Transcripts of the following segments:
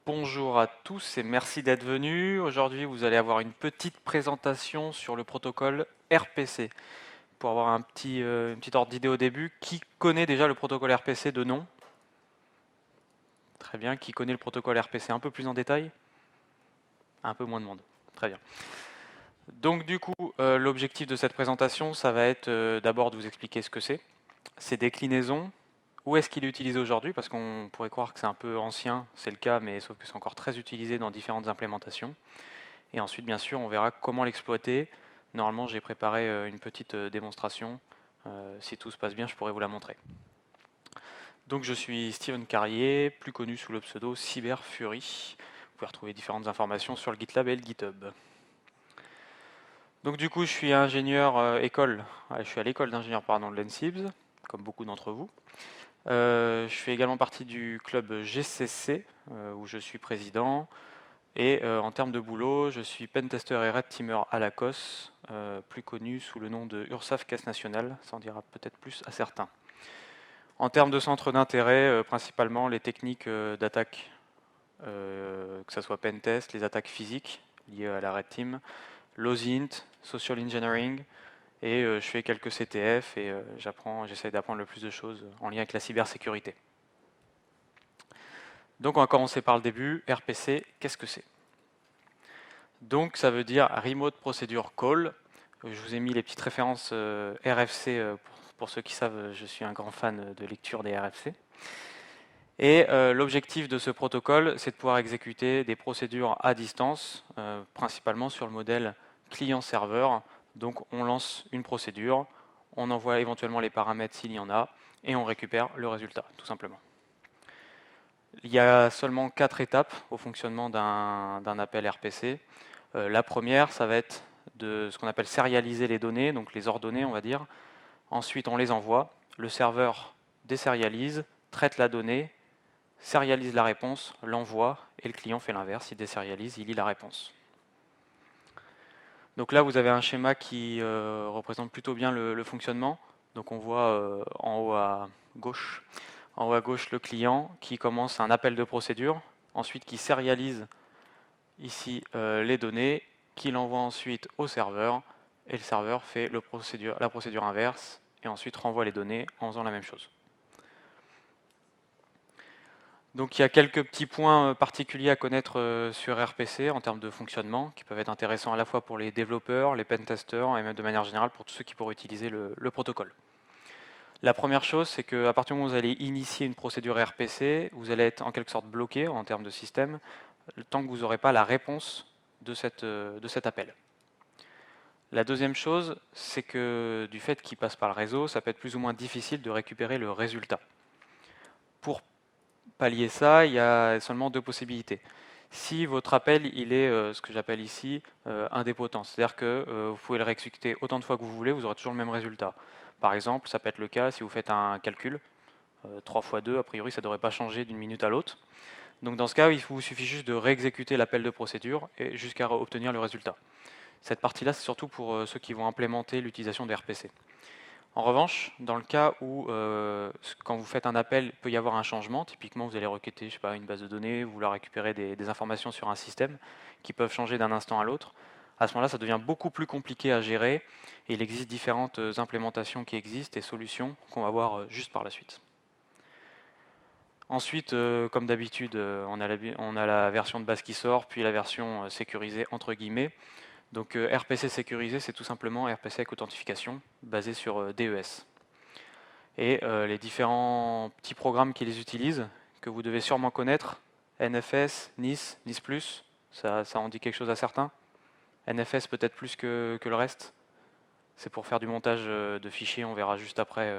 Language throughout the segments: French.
Bonjour à tous et merci d'être venus. Aujourd'hui, vous allez avoir une petite présentation sur le protocole RPC. Pour avoir un petit ordre d'idée au début, qui connaît déjà le protocole RPC de nom? Très bien. Qui connaît le protocole RPC un peu plus en détail? Un peu moins de monde. Très bien. Donc du coup, l'objectif de cette présentation, ça va être d'abord de vous expliquer ce que c'est, ses déclinaisons, où est-ce qu'il est utilisé aujourd'hui, parce qu'on pourrait croire que c'est un peu ancien, c'est le cas, mais sauf que c'est encore très utilisé dans différentes implémentations. Et ensuite, bien sûr, on verra comment l'exploiter. Normalement, j'ai préparé une petite démonstration. Si tout se passe bien, je pourrais vous la montrer. Donc, je suis Steven Carrier, plus connu sous le pseudo CyberFury. Vous pouvez retrouver différentes informations sur le GitLab et le GitHub. Donc, du coup, je suis ingénieur je suis à l'école d'ingénieur de l'ENSIBS, comme beaucoup d'entre vous. Je fais également partie du club GCC, où je suis président. Et en termes de boulot, je suis pentester et red teamer à la COS, plus connu sous le nom de URSAF Caisse Nationale, ça en dira peut-être plus à certains. En termes de centre d'intérêt, principalement les techniques d'attaque, que ce soit pentest, les attaques physiques liées à la red team, l'OSINT, social engineering, et je fais quelques CTF et j'essaie d'apprendre le plus de choses en lien avec la cybersécurité. Donc on va commencer par le début. RPC, qu'est-ce que c'est? Donc ça veut dire Remote Procedure Call. Je vous ai mis les petites références RFC pour ceux qui savent, je suis un grand fan de lecture des RFC. Et l'objectif de ce protocole, c'est de pouvoir exécuter des procédures à distance, principalement sur le modèle client-serveur. Donc on lance une procédure, on envoie éventuellement les paramètres s'il y en a, et on récupère le résultat, tout simplement. Il y a seulement 4 étapes au fonctionnement d'un appel RPC. La première, ça va être de ce qu'on appelle sérialiser les données, donc les ordonnées, on va dire. Ensuite, on les envoie. Le serveur désérialise, traite la donnée, sérialise la réponse, l'envoie, et le client fait l'inverse, il désérialise, il lit la réponse. Donc là, vous avez un schéma qui représente plutôt bien le fonctionnement. Donc on voit en haut à gauche le client qui commence un appel de procédure, ensuite qui sérialise ici les données, qu'il envoie ensuite au serveur, et le serveur fait la procédure inverse, et ensuite renvoie les données en faisant la même chose. Donc il y a quelques petits points particuliers à connaître sur RPC en termes de fonctionnement, qui peuvent être intéressants à la fois pour les développeurs, les pentesters, et même de manière générale pour tous ceux qui pourraient utiliser le protocole. La première chose, c'est qu'à partir du moment où vous allez initier une procédure RPC, vous allez être en quelque sorte bloqué en termes de système, le temps que vous n'aurez pas la réponse de cet appel. La deuxième chose, c'est que du fait qu'il passe par le réseau, ça peut être plus ou moins difficile de récupérer le résultat. Pour pallier ça, il y a seulement deux possibilités. Si votre appel il est ce que j'appelle ici indépotent, c'est-à-dire que vous pouvez le réexécuter autant de fois que vous voulez, vous aurez toujours le même résultat. Par exemple, ça peut être le cas si vous faites un calcul, 3 fois 2, a priori ça ne devrait pas changer d'une minute à l'autre. Donc dans ce cas, il vous suffit juste de réexécuter l'appel de procédure jusqu'à obtenir le résultat. Cette partie-là, c'est surtout pour ceux qui vont implémenter l'utilisation des RPC. En revanche, dans le cas où, quand vous faites un appel, il peut y avoir un changement, typiquement vous allez requêter une base de données, vous voulez récupérer des informations sur un système qui peuvent changer d'un instant à l'autre, à ce moment-là, ça devient beaucoup plus compliqué à gérer et il existe différentes implémentations qui existent et solutions qu'on va voir juste par la suite. Ensuite, comme d'habitude, on a la version de base qui sort, puis la version sécurisée entre guillemets. Donc RPC sécurisé, c'est tout simplement RPC avec authentification, basé sur DES. Et les différents petits programmes qui les utilisent, que vous devez sûrement connaître, NFS, NIS, NIS+, ça en dit quelque chose à certains. NFS peut-être plus que le reste. C'est pour faire du montage de fichiers, on verra juste après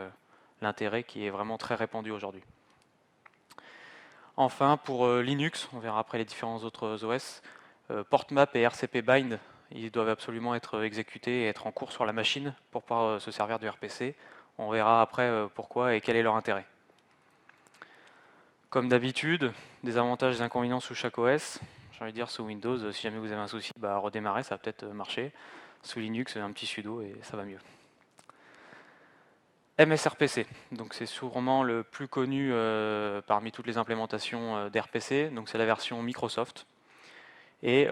l'intérêt qui est vraiment très répandu aujourd'hui. Enfin, pour Linux, on verra après les différents autres OS, PortMap et RCP Bind, ils doivent absolument être exécutés et être en cours sur la machine pour pouvoir se servir du RPC. On verra après pourquoi et quel est leur intérêt. Comme d'habitude, des avantages et des inconvénients sous chaque OS. J'ai envie de dire sous Windows, si jamais vous avez un souci, redémarrer, ça va peut-être marcher. Sous Linux, un petit sudo et ça va mieux. MSRPC, donc c'est sûrement le plus connu parmi toutes les implémentations d'RPC, donc c'est la version Microsoft. Et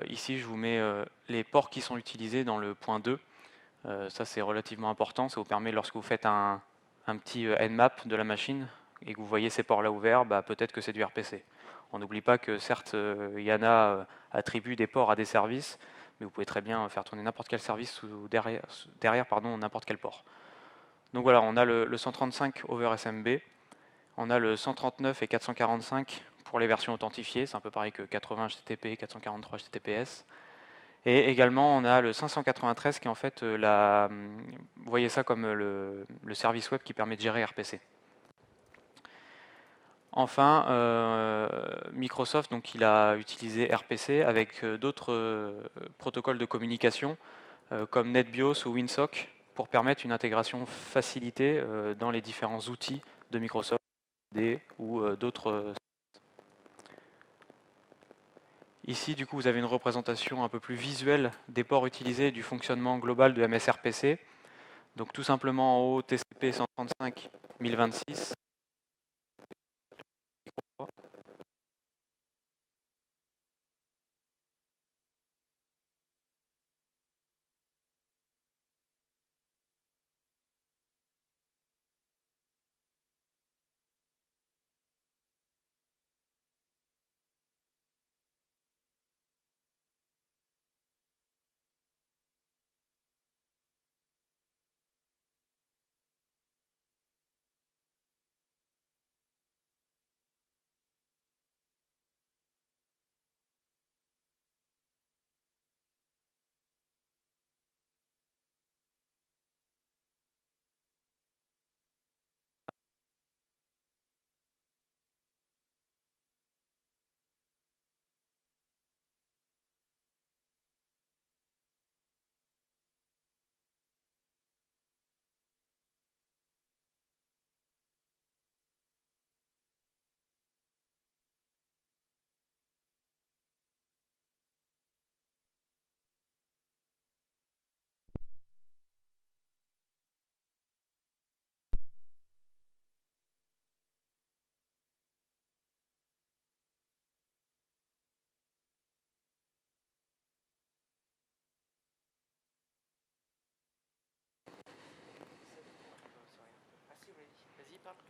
ici je vous mets les ports qui sont utilisés dans le point 2. Ça c'est relativement important, ça vous permet lorsque vous faites un petit Nmap de la machine et que vous voyez ces ports là ouverts, peut-être que c'est du RPC. On n'oublie pas que certes IANA attribue des ports à des services, mais vous pouvez très bien faire tourner n'importe quel service derrière n'importe quel port. Donc voilà, on a le 135 over SMB, on a le 139 et 445 pour les versions authentifiées, c'est un peu pareil que 80 HTTP, 443 HTTPS. Et également, on a le 593 qui est en fait vous voyez ça comme le service web qui permet de gérer RPC. Enfin, Microsoft, donc, il a utilisé RPC avec d'autres protocoles de communication comme NetBIOS ou WinSock pour permettre une intégration facilitée dans les différents outils de Microsoft ou d'autres. Ici, du coup, vous avez une représentation un peu plus visuelle des ports utilisés et du fonctionnement global de MSRPC. Donc tout simplement en haut, TCP 135 1026.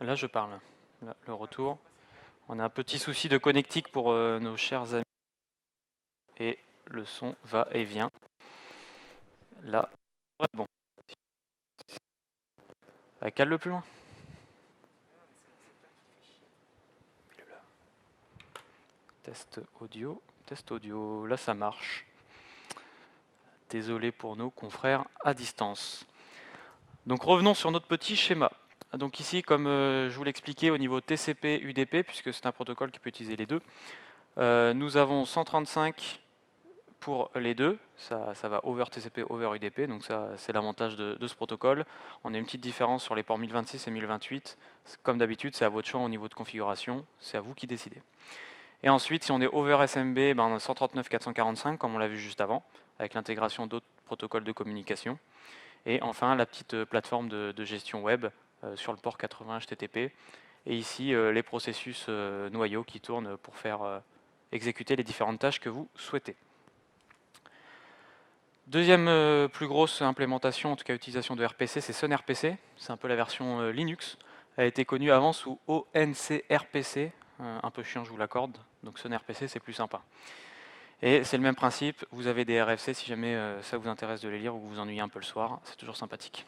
Là, je parle. Là, le retour. On a un petit souci de connectique pour nos chers amis. Et le son va et vient. Là, bon. Cale le plus loin. Test audio. Là, ça marche. Désolé pour nos confrères à distance. Donc revenons sur notre petit schéma. Donc ici, comme je vous l'expliquais au niveau TCP, UDP, puisque c'est un protocole qui peut utiliser les deux, nous avons 135 pour les deux, ça va over TCP, over UDP, donc ça c'est l'avantage de ce protocole. On a une petite différence sur les ports 1026 et 1028. Comme d'habitude, c'est à votre choix au niveau de configuration, c'est à vous qui décidez. Et ensuite, si on est over SMB, on a 139 445, comme on l'a vu juste avant, avec l'intégration d'autres protocoles de communication. Et enfin, la petite plateforme de gestion web sur le port 80 HTTP. Et ici, les processus noyaux qui tournent pour faire exécuter les différentes tâches que vous souhaitez. Deuxième plus grosse implémentation, en tout cas utilisation de RPC, c'est SunRPC. C'est un peu la version Linux. Elle a été connue avant sous ONCRPC. Un peu chiant, je vous l'accorde. Donc SunRPC, c'est plus sympa. Et c'est le même principe. Vous avez des RFC si jamais ça vous intéresse de les lire ou vous vous ennuyez un peu le soir. C'est toujours sympathique.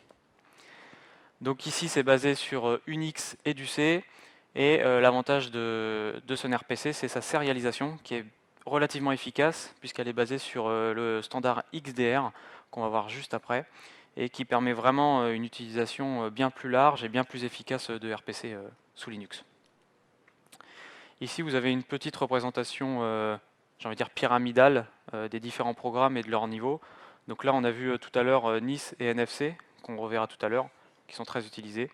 Donc ici, c'est basé sur Unix et du C. Et l'avantage de SunRPC, c'est sa sérialisation qui est relativement efficace puisqu'elle est basée sur le standard XDR qu'on va voir juste après et qui permet vraiment une utilisation bien plus large et bien plus efficace de RPC sous Linux. Ici, vous avez une petite représentation, j'ai envie de dire pyramidale, des différents programmes et de leur niveau. Donc là, on a vu tout à l'heure NIS et NFC, qu'on reverra tout à l'heure, qui sont très utilisés.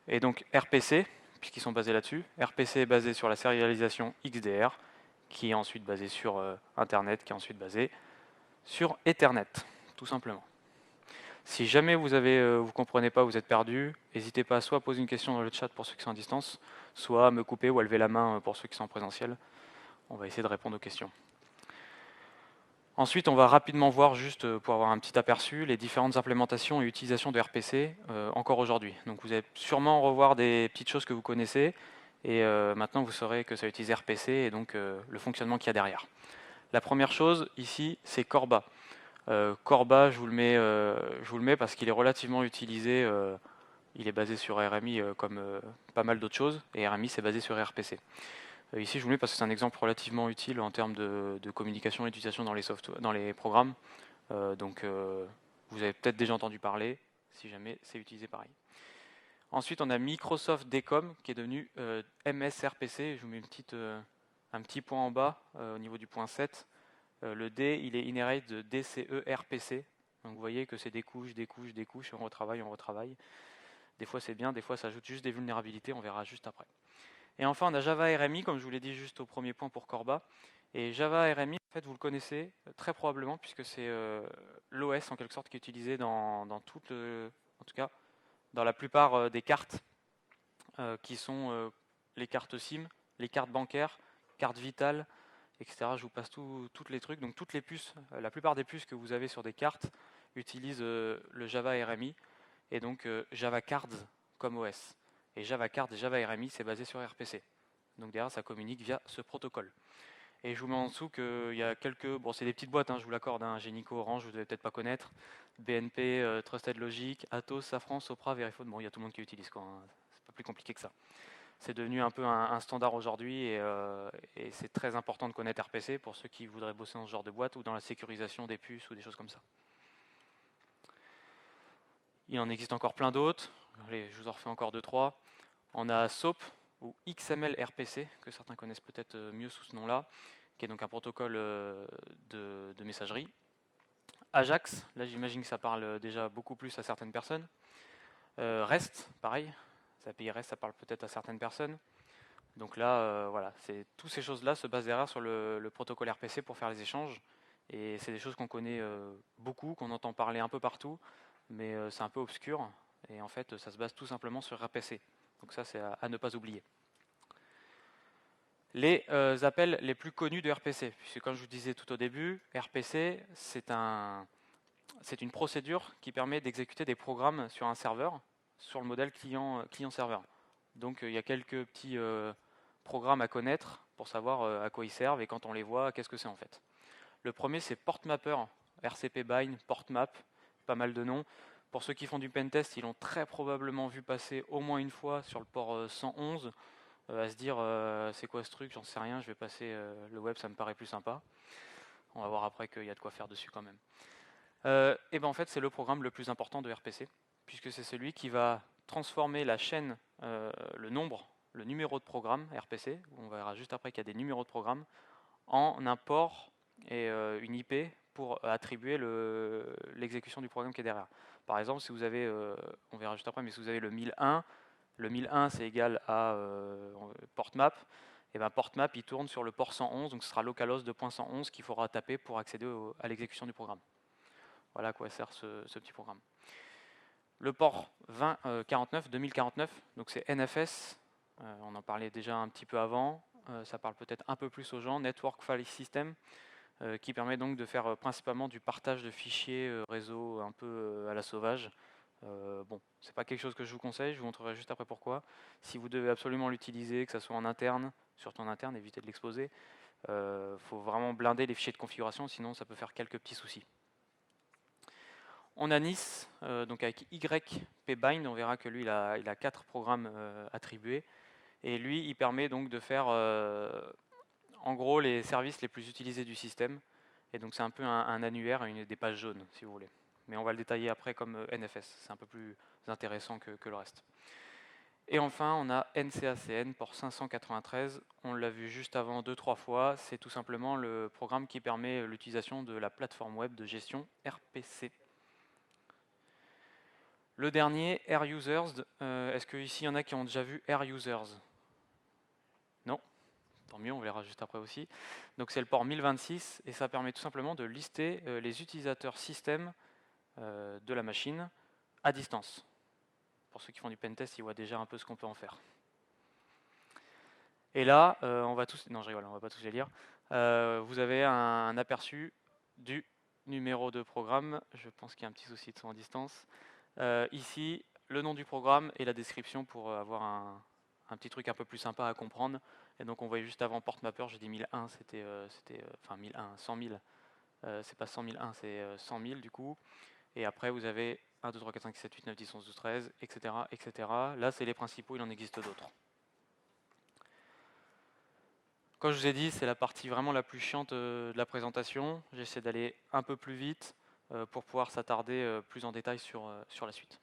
Et donc RPC, puisqu'ils sont basés là-dessus. RPC est basé sur la sérialisation XDR, qui est ensuite basée sur Internet, qui est ensuite basée sur Ethernet, tout simplement. Si jamais vous comprenez pas, vous êtes perdu, n'hésitez pas soit à poser une question dans le chat pour ceux qui sont à distance, soit à me couper ou à lever la main pour ceux qui sont en présentiel. On va essayer de répondre aux questions. Ensuite, on va rapidement voir, juste pour avoir un petit aperçu, les différentes implémentations et utilisations de RPC encore aujourd'hui. Donc vous allez sûrement revoir des petites choses que vous connaissez, et maintenant vous saurez que ça utilise RPC et donc le fonctionnement qu'il y a derrière. La première chose ici, c'est Corba. Corba, je vous le mets parce qu'il est relativement utilisé. Il est basé sur RMI comme pas mal d'autres choses, et RMI c'est basé sur RPC. Ici, je vous le mets parce que c'est un exemple relativement utile en termes de communication et d'utilisation dans les programmes. Vous avez peut-être déjà entendu parler, si jamais c'est utilisé pareil. Ensuite, on a Microsoft DCOM qui est devenu MSRPC. Je vous mets un petit point en bas au niveau du point 7. Le D, il est inherit de DCE-RPC. Donc vous voyez que c'est des couches, des couches, des couches, on retravaille, on retravaille. Des fois c'est bien, des fois ça ajoute juste des vulnérabilités, on verra juste après. Et enfin, on a Java RMI, comme je vous l'ai dit juste au premier point pour Corba. Et Java RMI, en fait, vous le connaissez très probablement, puisque c'est l'OS en quelque sorte qui est utilisé en tout cas, dans la plupart des cartes qui sont les cartes SIM, les cartes bancaires, cartes vitales, etc. Je vous passe toutes les trucs. Donc toutes les puces, la plupart des puces que vous avez sur des cartes utilisent le Java RMI et donc Java Cards comme OS. Et Java Cards et Java RMI, c'est basé sur RPC. Donc derrière, ça communique via ce protocole. Et je vous mets en dessous qu'il y a quelques... Bon, c'est des petites boîtes, hein, je vous l'accorde, hein, Génico, Orange, vous ne devez peut-être pas connaître. BNP, Trusted Logic, Atos, Safran, Sopra, Verifone. Bon, il y a tout le monde qui utilise, quoi. Hein. C'est pas plus compliqué que ça. C'est devenu un peu un standard aujourd'hui et c'est très important de connaître RPC pour ceux qui voudraient bosser dans ce genre de boîte ou dans la sécurisation des puces ou des choses comme ça. Il en existe encore plein d'autres. Allez, je vous en refais encore 2-3. On a SOAP ou XML RPC, que certains connaissent peut-être mieux sous ce nom-là, qui est donc un protocole de messagerie. Ajax, là j'imagine que ça parle déjà beaucoup plus à certaines personnes. REST, pareil, API REST, ça parle peut-être à certaines personnes. Donc là, voilà, toutes ces choses-là se basent derrière sur le protocole RPC pour faire les échanges. Et c'est des choses qu'on connaît beaucoup, qu'on entend parler un peu partout, mais c'est un peu obscur. Et en fait, ça se base tout simplement sur RPC. Donc ça, c'est à ne pas oublier. Les appels les plus connus de RPC, puisque comme je vous disais tout au début, RPC, c'est une procédure qui permet d'exécuter des programmes sur un serveur, sur le modèle client-serveur. Donc il y a quelques petits programmes à connaître pour savoir à quoi ils servent et quand on les voit, qu'est-ce que c'est en fait. Le premier, c'est PortMapper, RCP Bind, PortMap, pas mal de noms. Pour ceux qui font du pentest, ils l'ont très probablement vu passer au moins une fois sur le port 111, à se dire c'est quoi ce truc, j'en sais rien, je vais passer le web, ça me paraît plus sympa. On va voir après qu'il y a de quoi faire dessus quand même. Et ben en fait, c'est le programme le plus important de RPC, puisque c'est celui qui va transformer la chaîne, le numéro de programme RPC, on verra juste après qu'il y a des numéros de programme, en un port et une IP pour attribuer l'exécution du programme qui est derrière. Par exemple, si vous avez, on verra juste après, mais si vous avez le 1001 c'est égal à PortMap, et ben PortMap il tourne sur le port 111, donc ce sera localhost 2.111 qu'il faudra taper pour accéder à l'exécution du programme. Voilà à quoi sert ce petit programme. Le port 2049, donc c'est NFS, on en parlait déjà un petit peu avant, ça parle peut-être un peu plus aux gens, Network File System, qui permet donc de faire principalement du partage de fichiers réseau un peu à la sauvage. Bon, c'est pas quelque chose que je vous conseille, je vous montrerai juste après pourquoi. Si vous devez absolument l'utiliser, que ce soit en interne, surtout en interne, évitez de l'exposer. Faut vraiment blinder les fichiers de configuration, sinon ça peut faire quelques petits soucis. On a Nice, donc avec YPBind, on verra que lui il a 4 programmes attribués. Et lui, il permet donc de faire en gros les services les plus utilisés du système. Et donc c'est un peu un annuaire, des pages jaunes si vous voulez. Mais on va le détailler après comme NFS, c'est un peu plus intéressant que le reste. Et enfin, on a NCACN pour 593, on l'a vu juste avant 2-3 fois, c'est tout simplement le programme qui permet l'utilisation de la plateforme web de gestion RPC. Le dernier, Air Users, est-ce qu'ici il y en a qui ont déjà vu Air Users? Non? Tant mieux, on verra juste après aussi. Donc c'est le port 1026 et ça permet tout simplement de lister les utilisateurs système de la machine à distance. Pour ceux qui font du pentest, ils voient déjà un peu ce qu'on peut en faire. Et là, on va tous... Non, je rigole, on va pas tous les lire. Vous avez un aperçu du numéro de programme. Je pense qu'il y a un petit souci de son à distance. Ici, le nom du programme et la description pour avoir un petit truc un peu plus sympa à comprendre. Et donc on voyait juste avant porte mapper, j'ai dit 1001, enfin 1001, 100 000. C'est pas 100 001, c'est 100 000 du coup. Et après vous avez 1, 2, 3, 4, 5, 6, 7, 8, 9, 10, 11, 12, 13, etc. etc. Là c'est les principaux, il en existe d'autres. Comme je vous ai dit, c'est la partie vraiment la plus chiante de la présentation. J'essaie d'aller un peu plus vite pour pouvoir s'attarder plus en détail sur la suite.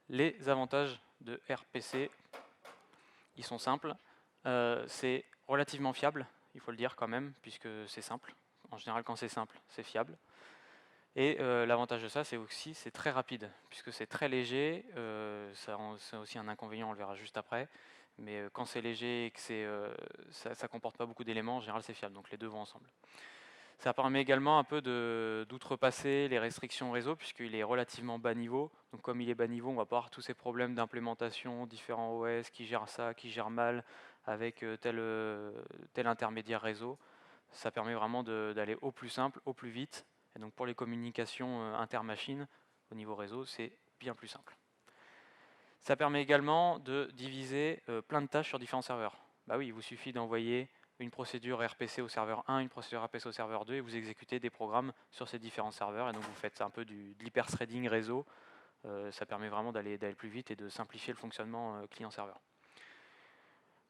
Les avantages de RPC, ils sont simples. C'est relativement fiable, il faut le dire quand même, puisque c'est simple. En général, quand c'est simple, c'est fiable. Et l'avantage de ça, c'est aussi c'est très rapide, puisque c'est très léger. C'est aussi un inconvénient, on le verra juste après. Mais quand c'est léger et que ça ne comporte pas beaucoup d'éléments, en général, c'est fiable. Donc les deux vont ensemble. Ça permet également un peu d'outrepasser les restrictions réseau, puisqu'il est relativement bas niveau. Donc comme il est bas niveau, on va pas avoir tous ces problèmes d'implémentation, différents OS, qui gèrent ça, qui gèrent mal, avec tel intermédiaire réseau. Ça permet vraiment d'aller au plus simple, au plus vite. Et donc pour les communications intermachines, au niveau réseau, c'est bien plus simple. Ça permet également de diviser plein de tâches sur différents serveurs. Bah oui, il vous suffit d'envoyer une procédure RPC au serveur 1, une procédure RPC au serveur 2, et vous exécutez des programmes sur ces différents serveurs, et donc vous faites un peu de l'hyper-threading réseau. Ça permet vraiment d'aller plus vite et de simplifier le fonctionnement client-serveur.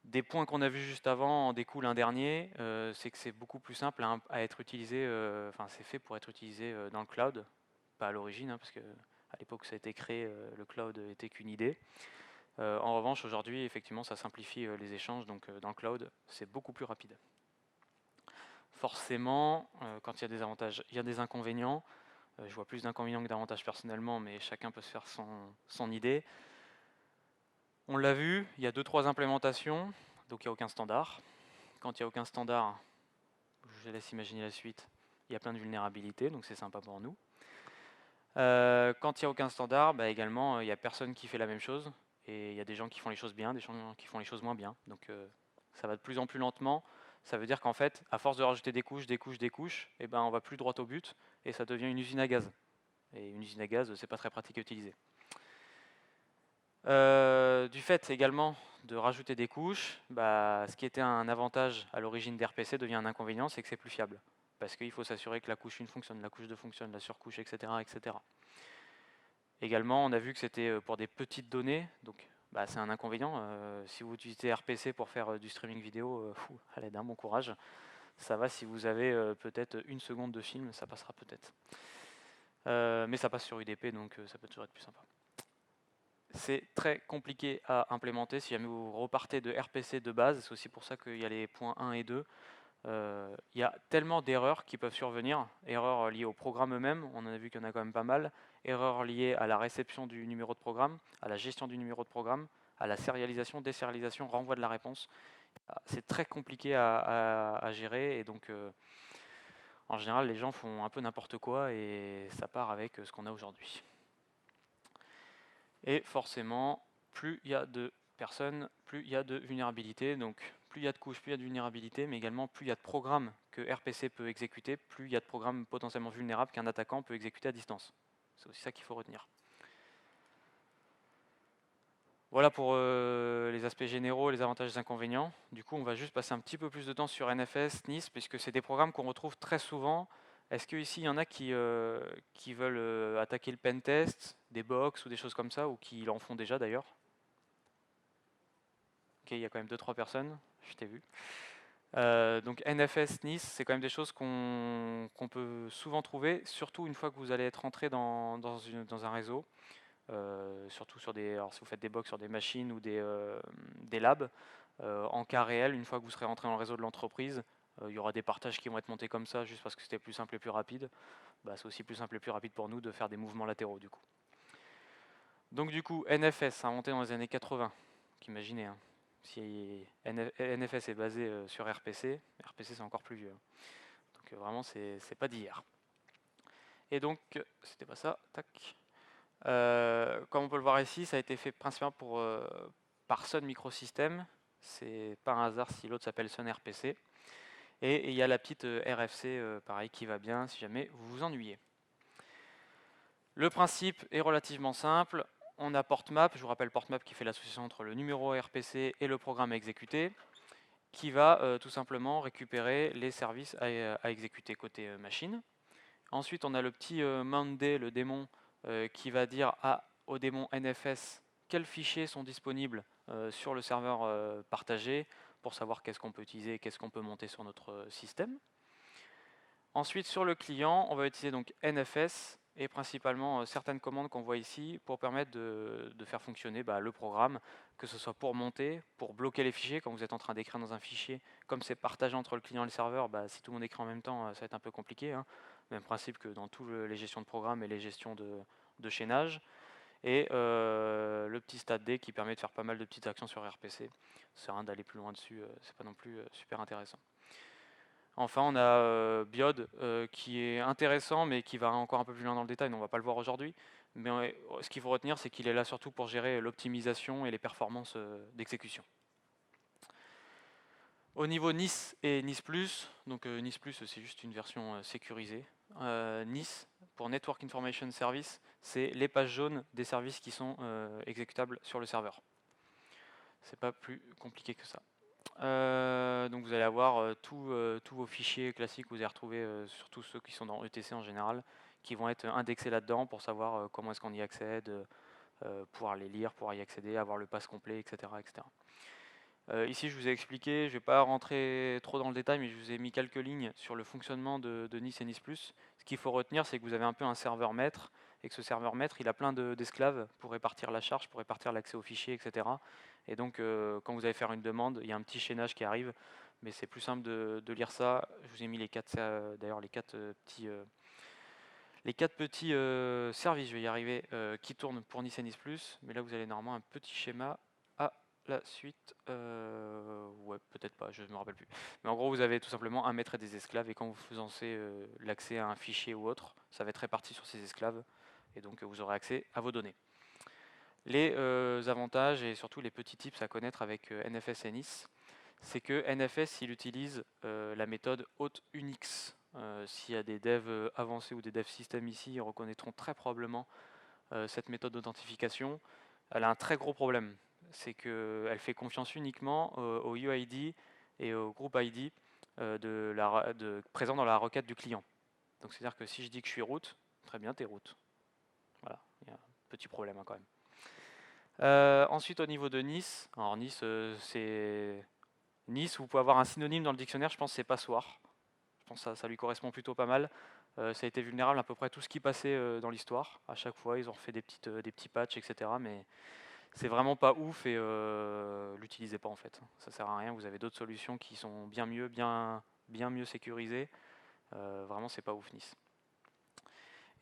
Des points qu'on a vus juste avant en découle un dernier, c'est que c'est beaucoup plus simple à être utilisé, enfin c'est fait pour être utilisé dans le cloud, pas à l'origine, parce que à l'époque où ça a été créé, le cloud n'était qu'une idée. En revanche, aujourd'hui, effectivement, ça simplifie les échanges, donc dans le cloud, c'est beaucoup plus rapide. Forcément, quand il y a des avantages, il y a des inconvénients. Je vois plus d'inconvénients que d'avantages personnellement, mais chacun peut se faire son idée. On l'a vu, il y a 2-3 implémentations, donc il n'y a aucun standard. Quand il n'y a aucun standard, je laisse imaginer la suite, il y a plein de vulnérabilités, donc c'est sympa pour nous. Quand il n'y a aucun standard, bah également, il n'y a personne qui fait la même chose. Et il y a des gens qui font les choses bien, des gens qui font les choses moins bien. Donc ça va de plus en plus lentement. Ça veut dire qu'en fait, à force de rajouter des couches, des couches, des couches, et ben on va plus droit au but et ça devient une usine à gaz. Et une usine à gaz, c'est pas très pratique à utiliser. Du fait également de rajouter des couches, bah, ce qui était un avantage à l'origine d'RPC devient un inconvénient, c'est que c'est plus fiable. Parce qu'il faut s'assurer que la couche 1 fonctionne, la couche 2 fonctionne, la surcouche, etc. etc. Également, on a vu que c'était pour des petites données, donc bah, c'est un inconvénient. Si vous utilisez RPC pour faire du streaming vidéo, allez d'un bon courage. Ça va si vous avez peut-être 1 seconde de film, ça passera peut-être. Mais ça passe sur UDP, donc ça peut toujours être plus sympa. C'est très compliqué à implémenter si jamais vous repartez de RPC de base. C'est aussi pour ça qu'il y a les points 1 et 2. Il y a tellement d'erreurs qui peuvent survenir, erreurs liées au programme eux-mêmes, on en a vu qu'il y en a quand même pas mal, erreurs liées à la réception du numéro de programme, à la gestion du numéro de programme, à la sérialisation, désérialisation, renvoi de la réponse. C'est très compliqué à gérer et donc en général les gens font un peu n'importe quoi et ça part avec ce qu'on a aujourd'hui. Et forcément, plus il y a de personnes, plus il y a de vulnérabilité. Donc plus il y a de couches, plus il y a de vulnérabilité, mais également plus il y a de programmes que RPC peut exécuter, plus il y a de programmes potentiellement vulnérables qu'un attaquant peut exécuter à distance. C'est aussi ça qu'il faut retenir. Voilà pour les aspects généraux, les avantages et les inconvénients. Du coup, on va juste passer un petit peu plus de temps sur NFS, NIS, puisque c'est des programmes qu'on retrouve très souvent. Est-ce qu'ici, il y en a qui veulent attaquer le pentest, des box ou des choses comme ça, ou qui en font déjà d'ailleurs? Ok, il y a quand même 2-3 personnes, je t'ai vu. Donc NFS, NIS, c'est quand même des choses qu'on peut souvent trouver, surtout une fois que vous allez être rentré dans un réseau. Surtout sur alors si vous faites des box sur des machines ou des labs, en cas réel, une fois que vous serez rentré dans le réseau de l'entreprise, il y aura des partages qui vont être montés comme ça, juste parce que c'était plus simple et plus rapide. Bah, c'est aussi plus simple et plus rapide pour nous de faire des mouvements latéraux du coup. Donc du coup, NFS, inventé dans les années 80, imaginez, hein, si NFS est basé sur RPC, RPC c'est encore plus vieux. Donc vraiment, c'est pas d'hier. Et donc, c'était pas ça, tac. Comme on peut le voir ici, ça a été fait principalement par Sun Microsystems. C'est pas un hasard si l'autre s'appelle Sun RPC. Et il y a la petite RFC, pareil, qui va bien si jamais vous vous ennuyez. Le principe est relativement simple. On a PortMap, je vous rappelle PortMap qui fait l'association entre le numéro RPC et le programme à exécuter, qui va tout simplement récupérer les services à exécuter côté machine. Ensuite, on a le petit mountD, le démon, qui va dire au démon NFS quels fichiers sont disponibles sur le serveur partagé pour savoir qu'est-ce qu'on peut utiliser, qu'est-ce qu'on peut monter sur notre système. Ensuite, sur le client, on va utiliser donc NFS et principalement certaines commandes qu'on voit ici pour permettre de faire fonctionner le programme, que ce soit pour monter, pour bloquer les fichiers quand vous êtes en train d'écrire dans un fichier. Comme c'est partagé entre le client et le serveur, si tout le monde écrit en même temps, ça va être un peu compliqué, hein. Même principe que dans toutes les gestions de programme et les gestions de chaînage. Et le petit StatD qui permet de faire pas mal de petites actions sur RPC. Ça sert à rien d'aller plus loin dessus, c'est pas non plus super intéressant. Enfin, on a Biod qui est intéressant, mais qui va encore un peu plus loin dans le détail, on ne va pas le voir aujourd'hui. Mais ce qu'il faut retenir, c'est qu'il est là surtout pour gérer l'optimisation et les performances d'exécution. Au niveau NIS et NIS+, donc NIS+, c'est juste une version sécurisée. NIS, pour Network Information Service, c'est les pages jaunes des services qui sont exécutables sur le serveur. C'est pas plus compliqué que ça. Donc vous allez avoir tous vos fichiers classiques que vous allez retrouver, surtout ceux qui sont dans ETC en général, qui vont être indexés là-dedans pour savoir comment est-ce qu'on y accède, pouvoir les lire, pouvoir y accéder, avoir le pass complet, etc. etc. Ici, je vous ai expliqué, je ne vais pas rentrer trop dans le détail, mais je vous ai mis quelques lignes sur le fonctionnement de NIS et NIS+. Ce qu'il faut retenir, c'est que vous avez un peu un serveur maître, et que ce serveur maître, il a plein d'esclaves pour répartir la charge, pour répartir l'accès aux fichiers, etc. Et donc, quand vous allez faire une demande, il y a un petit chaînage qui arrive, mais c'est plus simple de lire ça. Je vous ai mis les quatre, d'ailleurs, les quatre petits services, je vais y arriver, qui tournent pour NIS et NIS+, mais là, vous avez normalement un petit schéma. La suite, ouais, peut-être pas, je ne me rappelle plus. Mais en gros, vous avez tout simplement un maître et des esclaves, et quand vous lancez l'accès à un fichier ou autre, ça va être réparti sur ces esclaves, et donc vous aurez accès à vos données. Les avantages et surtout les petits tips à connaître avec NFS et NIS, c'est que NFS, il utilise la méthode Auth Unix. S'il y a des devs avancés ou des devs système ici, ils reconnaîtront très probablement cette méthode d'authentification. Elle a un très gros problème, c'est qu'elle fait confiance uniquement au UID et au groupe ID présent dans la requête du client. Donc c'est-à-dire que si je dis que je suis root, très bien, t'es root. Voilà, il y a un petit problème quand même. Ensuite au niveau de Nice, alors Nice c'est Nice, vous pouvez avoir un synonyme dans le dictionnaire, je pense que c'est passoire. Je pense que ça lui correspond plutôt pas mal. Ça a été vulnérable à peu près tout ce qui passait dans l'histoire. À chaque fois, ils ont fait des petits patchs, etc. Mais c'est vraiment pas ouf et l'utilisez pas en fait. Ça sert à rien. Vous avez d'autres solutions qui sont bien mieux, bien mieux sécurisées. Vraiment, c'est pas ouf Nice.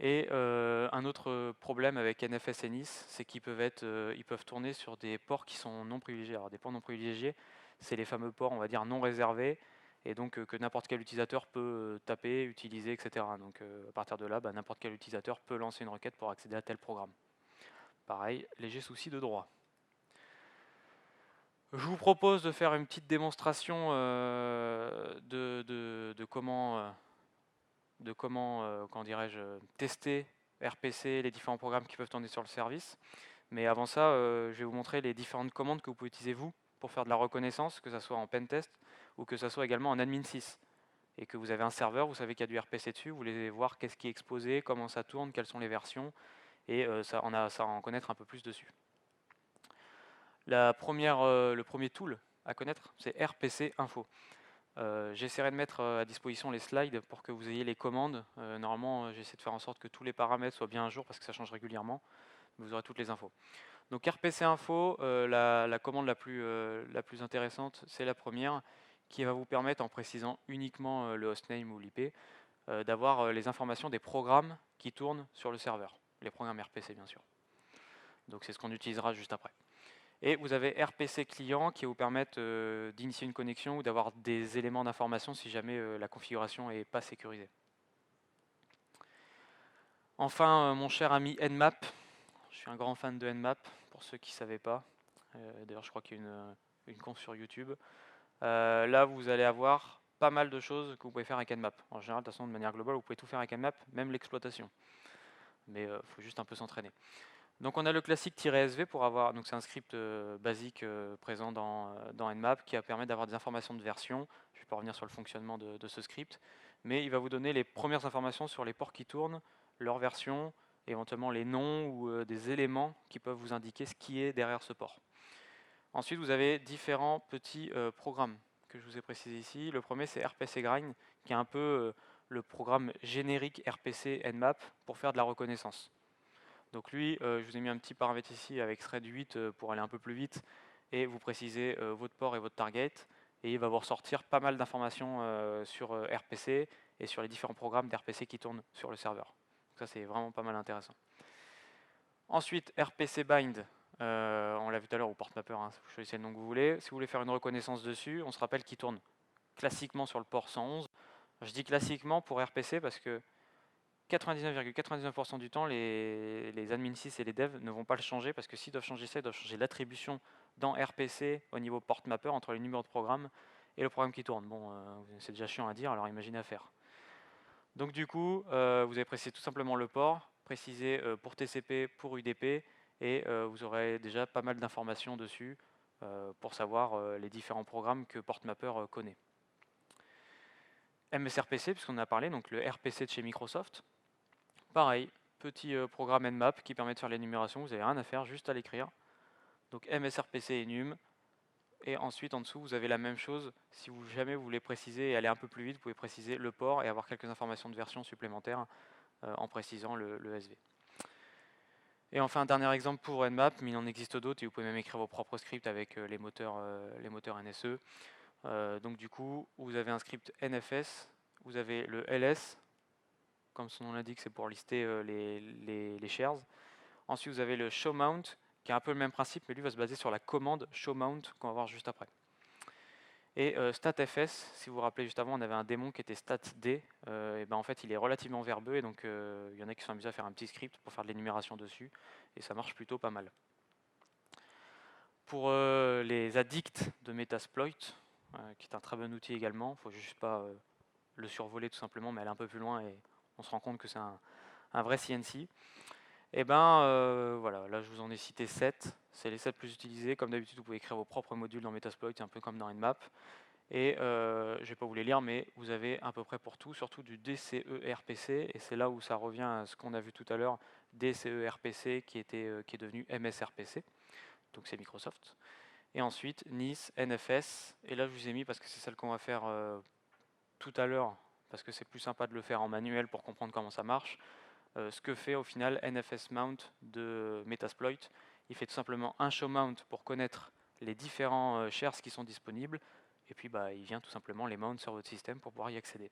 Et un autre problème avec NFS et Nice, c'est qu'ils peuvent tourner sur des ports qui sont non privilégiés. Alors des ports non privilégiés, c'est les fameux ports, on va dire, non réservés, et donc que n'importe quel utilisateur peut taper, utiliser, etc. Donc à partir de là, n'importe quel utilisateur peut lancer une requête pour accéder à tel programme. Pareil, léger souci de droit. Je vous propose de faire une petite démonstration de comment, comment dirais-je, tester RPC, les différents programmes qui peuvent tourner sur le service. Mais avant ça, je vais vous montrer les différentes commandes que vous pouvez utiliser vous pour faire de la reconnaissance, que ce soit en pentest ou que ce soit également en admin 6. Et que vous avez un serveur, vous savez qu'il y a du RPC dessus, vous voulez voir qu'est-ce qui est exposé, comment ça tourne, quelles sont les versions, et ça, on a ça à en connaître un peu plus dessus. Le premier tool à connaître, c'est RPC Info. J'essaierai de mettre à disposition les slides pour que vous ayez les commandes. Normalement, j'essaie de faire en sorte que tous les paramètres soient bien à jour parce que ça change régulièrement. Vous aurez toutes les infos. Donc RPC Info, la commande la plus intéressante, c'est la première, qui va vous permettre, en précisant uniquement le hostname ou l'IP, d'avoir les informations des programmes qui tournent sur le serveur. Les programmes RPC, bien sûr. Donc c'est ce qu'on utilisera juste après. Et vous avez RPC client qui va vous permettre d'initier une connexion ou d'avoir des éléments d'information si jamais la configuration n'est pas sécurisée. Enfin, mon cher ami Nmap, je suis un grand fan de Nmap, pour ceux qui ne savaient pas. D'ailleurs, je crois qu'il y a une conf sur YouTube. Là, vous allez avoir pas mal de choses que vous pouvez faire avec Nmap. En général, de toute façon, de manière globale, vous pouvez tout faire avec Nmap, même l'exploitation. Mais il faut juste un peu s'entraîner. Donc on a le classique "-sv" pour avoir, donc c'est un script basique présent dans Nmap qui permet d'avoir des informations de version. Je ne vais pas revenir sur le fonctionnement de ce script, mais il va vous donner les premières informations sur les ports qui tournent, leur version, éventuellement les noms ou des éléments qui peuvent vous indiquer ce qui est derrière ce port. Ensuite, vous avez différents petits programmes que je vous ai précisés ici. Le premier, c'est RPC Grind, qui est un peu le programme générique RPC Nmap pour faire de la reconnaissance. Donc lui, je vous ai mis un petit paramètre ici avec thread 8 pour aller un peu plus vite, et vous précisez votre port et votre target, et il va vous ressortir pas mal d'informations sur RPC et sur les différents programmes d'RPC qui tournent sur le serveur. Donc ça, c'est vraiment pas mal intéressant. Ensuite, RPC Bind, on l'a vu tout à l'heure au porte-mapper, hein, vous choisissez le nom que vous voulez. Si vous voulez faire une reconnaissance dessus, on se rappelle qu'il tourne classiquement sur le port 111. Je dis classiquement pour RPC parce que 99,99% du temps, les admin 6 et les devs ne vont pas le changer parce que s'ils doivent changer ça, ils doivent changer l'attribution dans RPC au niveau port mapper entre les numéros de programme et le programme qui tourne. Bon, c'est déjà chiant à dire, alors imaginez à faire. Donc du coup, vous avez précisé tout simplement le port, précisé pour TCP, pour UDP, et vous aurez déjà pas mal d'informations dessus pour savoir les différents programmes que PortMapper connaît. MSRPC, puisqu'on en a parlé, donc le RPC de chez Microsoft. Pareil, petit programme Nmap qui permet de faire l'énumération, vous n'avez rien à faire, juste à l'écrire. Donc MSRPC enum, et ensuite en dessous vous avez la même chose. Si jamais vous voulez préciser et aller un peu plus vite, vous pouvez préciser le port et avoir quelques informations de version supplémentaires en précisant le SV. Et enfin un dernier exemple pour Nmap, mais il en existe d'autres et vous pouvez même écrire vos propres scripts avec les moteurs NSE. Donc du coup vous avez un script NFS, vous avez le LS, comme son nom l'indique, c'est pour lister les shares. Ensuite, vous avez le showMount, qui est un peu le même principe, mais lui va se baser sur la commande showMount qu'on va voir juste après. Et statfs, si vous vous rappelez juste avant, on avait un démon qui était statd, et ben en fait il est relativement verbeux, et donc il y en a qui sont amusés à faire un petit script pour faire de l'énumération dessus, et ça marche plutôt pas mal. Pour les addicts de Metasploit, qui est un très bon outil également, il ne faut juste pas le survoler tout simplement, mais aller un peu plus loin, et on se rend compte que c'est un vrai CNC. Et ben voilà, là je vous en ai cité 7, c'est les 7 plus utilisés. Comme d'habitude, vous pouvez écrire vos propres modules dans Metasploit, un peu comme dans Nmap. Et je ne vais pas vous les lire, mais vous avez à peu près pour tout, surtout du DCE-RPC, et c'est là où ça revient à ce qu'on a vu tout à l'heure, DCE-RPC qui est devenu MSRPC, donc c'est Microsoft. Et ensuite NIS, NFS, et là je vous ai mis parce que c'est celle qu'on va faire tout à l'heure, parce que c'est plus sympa de le faire en manuel pour comprendre comment ça marche. Ce que fait au final NFS Mount de Metasploit. Il fait tout simplement un show mount pour connaître les différents shares qui sont disponibles, et puis bah, il vient tout simplement les mount sur votre système pour pouvoir y accéder.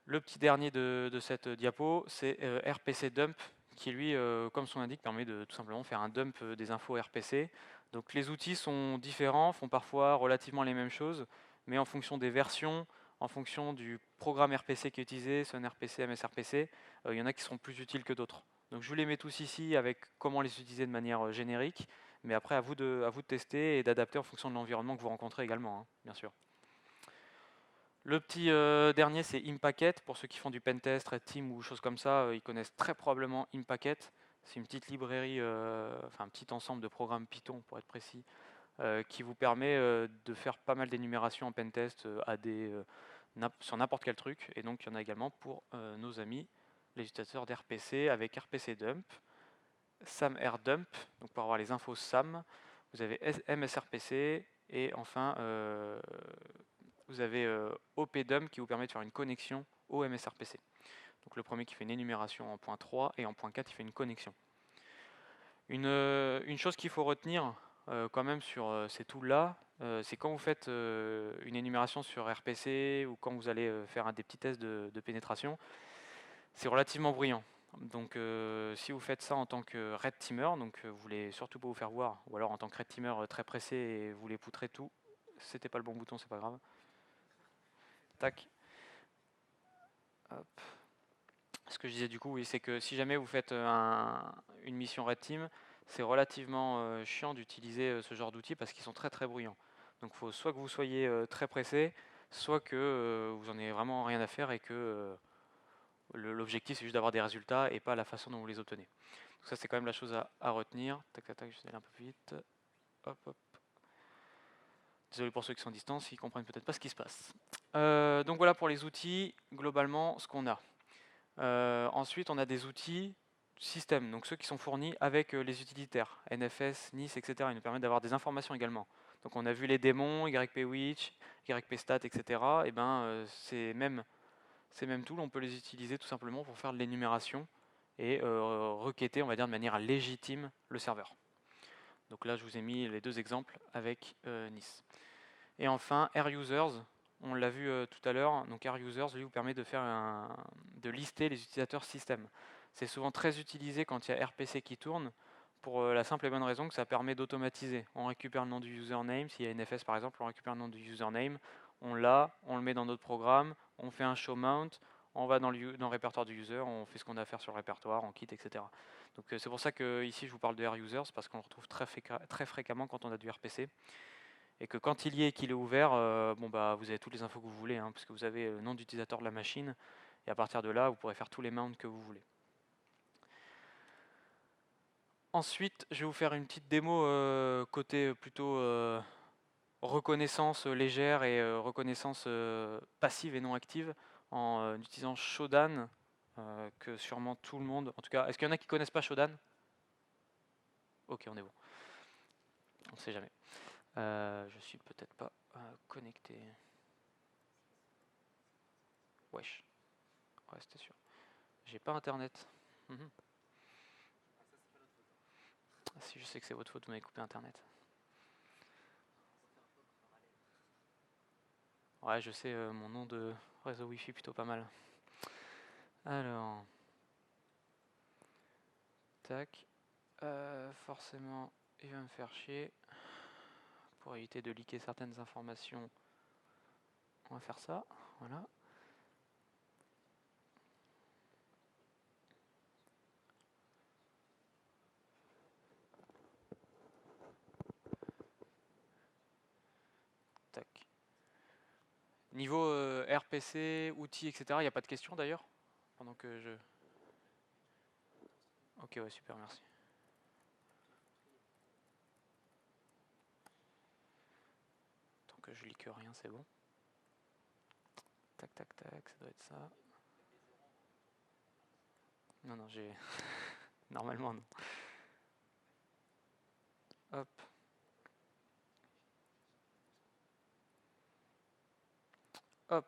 Le petit dernier de cette diapo, c'est RPC Dump, qui lui, comme son indique, permet de tout simplement faire un dump des infos RPC. Donc les outils sont différents, font parfois relativement les mêmes choses, mais en fonction des versions, en fonction du programme RPC qui est utilisé, SunRPC, MSRPC, il y en a qui seront plus utiles que d'autres. Donc je vous les mets tous ici avec comment les utiliser de manière générique, mais après à vous de tester et d'adapter en fonction de l'environnement que vous rencontrez également, hein, bien sûr. Le petit dernier, c'est Impacket. Pour ceux qui font du pentest, Red Team ou choses comme ça, ils connaissent très probablement Impacket. C'est une petite librairie, enfin un petit ensemble de programmes Python pour être précis, qui vous permet de faire pas mal d'énumérations en pentest sur n'importe quel truc. Et donc il y en a également pour nos amis, les utilisateurs d'RPC avec RPC Dump, SAMRDump, donc pour avoir les infos SAM. Vous avez MSRPC et enfin vous avez OPDump qui vous permet de faire une connexion au MSRPC. Donc le premier qui fait une énumération en point 3 et en point 4 il fait une connexion. Une chose qu'il faut retenir quand même sur ces tools là, c'est quand vous faites une énumération sur RPC ou quand vous allez faire des petits tests de pénétration, c'est relativement bruyant. Donc si vous faites ça en tant que red teamer, donc vous voulez surtout pas vous faire voir, ou alors en tant que red teamer très pressé et vous voulez poutrer tout, c'était pas le bon bouton, c'est pas grave. Tac. Hop. Ce que je disais du coup, oui, c'est que si jamais vous faites une mission Red Team, c'est relativement chiant d'utiliser ce genre d'outils parce qu'ils sont très très bruyants. Donc il faut soit que vous soyez très pressé, soit que vous en ayez vraiment rien à faire et que l'objectif c'est juste d'avoir des résultats et pas la façon dont vous les obtenez. Donc ça c'est quand même la chose à retenir. Tac tac tac, je vais aller un peu plus vite. Hop hop. Désolé pour ceux qui sont en distance, ils comprennent peut-être pas ce qui se passe. Donc voilà pour les outils, globalement ce qu'on a. Ensuite, on a des outils système, donc ceux qui sont fournis avec les utilitaires, NFS, NIS, etc. Ils nous permettent d'avoir des informations également. Donc on a vu les démons, YPWitch, YPStat, etc. Et ben ces mêmes tools, on peut les utiliser tout simplement pour faire de l'énumération et requêter, on va dire, de manière légitime le serveur. Donc là, je vous ai mis les deux exemples avec NIS. Et enfin, AirUsers, on l'a vu tout à l'heure, donc AirUsers lui vous permet de de lister les utilisateurs système. C'est souvent très utilisé quand il y a RPC qui tourne, pour la simple et bonne raison que ça permet d'automatiser. On récupère le nom du username, s'il y a NFS par exemple, on récupère le nom du username, on l'a, on le met dans notre programme, on fait un show mount, on va dans le répertoire du user, on fait ce qu'on a à faire sur le répertoire, on quitte, etc. Donc c'est pour ça que ici je vous parle de AirUsers, parce qu'on le retrouve très fréquemment quand on a du RPC. Et que quand il y est et qu'il est ouvert, bon bah vous avez toutes les infos que vous voulez, hein, puisque vous avez le nom d'utilisateur de la machine, et à partir de là, vous pourrez faire tous les mounts que vous voulez. Ensuite, je vais vous faire une petite démo côté plutôt reconnaissance légère et reconnaissance passive et non active, en utilisant Shodan, que sûrement tout le monde, en tout cas, est-ce qu'il y en a qui connaissent pas Shodan? Ok, on est bon, on ne sait jamais. Je suis peut-être pas connecté. Wesh, ouais, c'était sûr. J'ai pas internet. Mhm. Ah, si, je sais que c'est votre faute, vous m'avez coupé internet. Ouais, je sais, mon nom de réseau wifi plutôt pas mal. Alors, tac. Forcément, il va me faire chier. Pour éviter de leaker certaines informations, on va faire ça. Voilà. Tac. Niveau RPC, outils, etc., il n'y a pas de questions d'ailleurs? Pendant que je... Ok, ouais, super, merci. Tant que je leak rien, c'est bon. Tac, tac, tac, ça doit être ça. Non, non, j'ai... Normalement, non. Hop. Hop.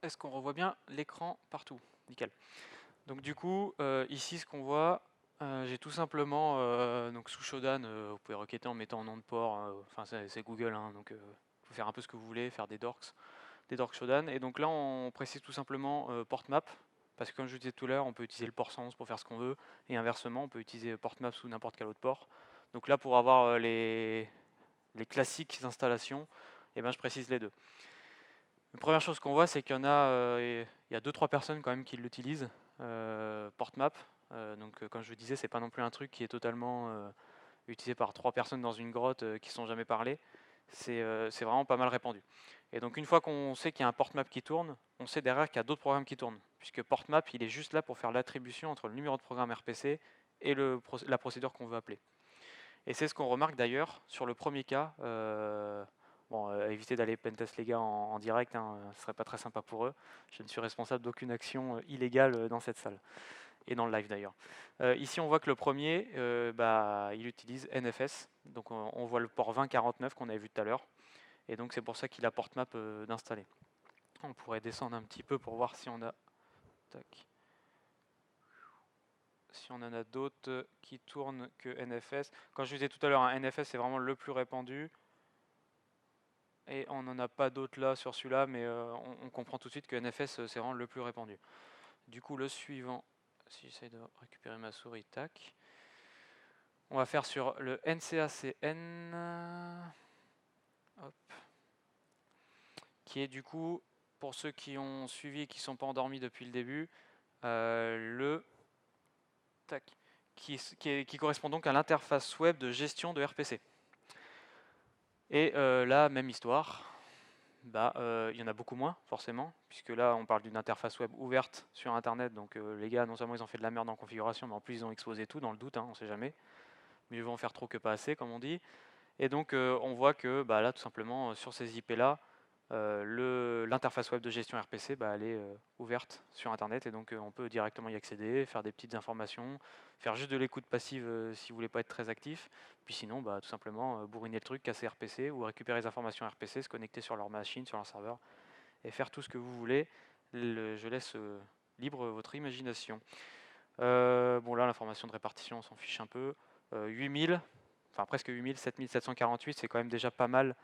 Est-ce qu'on revoit bien l'écran partout? Nickel. Donc du coup, ici ce qu'on voit, j'ai tout simplement, donc sous Shodan, vous pouvez requêter en mettant un nom de port, enfin c'est Google, hein, donc vous pouvez faire un peu ce que vous voulez, faire des dorks Shodan, et donc là on précise tout simplement port map, parce que comme je vous disais tout à l'heure, on peut utiliser le port sans pour faire ce qu'on veut, et inversement on peut utiliser port map sous n'importe quel autre port. Donc là pour avoir les classiques installations, et ben je précise les deux. La première chose qu'on voit, c'est qu'il y en a, il y a 2-3 personnes quand même qui l'utilisent, PortMap. Donc, comme je vous disais, c'est pas non plus un truc qui est totalement utilisé par 3 personnes dans une grotte qui ne sont jamais parlé. C'est vraiment pas mal répandu. Et donc, une fois qu'on sait qu'il y a un PortMap qui tourne, on sait derrière qu'il y a d'autres programmes qui tournent, puisque PortMap, il est juste là pour faire l'attribution entre le numéro de programme RPC et la procédure qu'on veut appeler. Et c'est ce qu'on remarque d'ailleurs sur le premier cas. Bon, évitez d'aller pentest les gars en direct, hein, ce serait pas très sympa pour eux. Je ne suis responsable d'aucune action illégale dans cette salle, et dans le live d'ailleurs. Ici on voit que le premier, il utilise NFS, donc on voit le port 2049 qu'on avait vu tout à l'heure, et donc c'est pour ça qu'il a PortMap d'installer. On pourrait descendre un petit peu pour voir si on a... Tac. Si on en a d'autres qui tournent que NFS. Quand je vous disais tout à l'heure, un NFS c'est vraiment le plus répandu. Et on n'en a pas d'autres là sur celui-là, mais on comprend tout de suite que NFS c'est vraiment le plus répandu. Du coup, le suivant, si j'essaie de récupérer ma souris, tac. On va faire sur le NCACN, hop, qui est du coup pour ceux qui ont suivi et qui ne sont pas endormis depuis le début, qui correspond donc à l'interface web de gestion de RPC. Et là, même histoire, il y en a beaucoup moins forcément, puisque là on parle d'une interface web ouverte sur internet, donc les gars non seulement ils ont fait de la merde en configuration, mais en plus ils ont exposé tout dans le doute, hein, on sait jamais. Mieux vaut en faire trop que pas assez, comme on dit. Et donc on voit que là tout simplement sur ces IP là, l'interface web de gestion RPC, elle est ouverte sur internet, et donc on peut directement y accéder, faire des petites informations, faire juste de l'écoute passive si vous voulez pas être très actif, puis sinon tout simplement bourriner le truc, casser RPC ou récupérer les informations RPC, se connecter sur leur machine, sur leur serveur et faire tout ce que vous voulez. Je laisse libre votre imagination. Bon là l'information de répartition on s'en fiche un peu. 8000, enfin presque 8000, 7748, c'est quand même déjà pas mal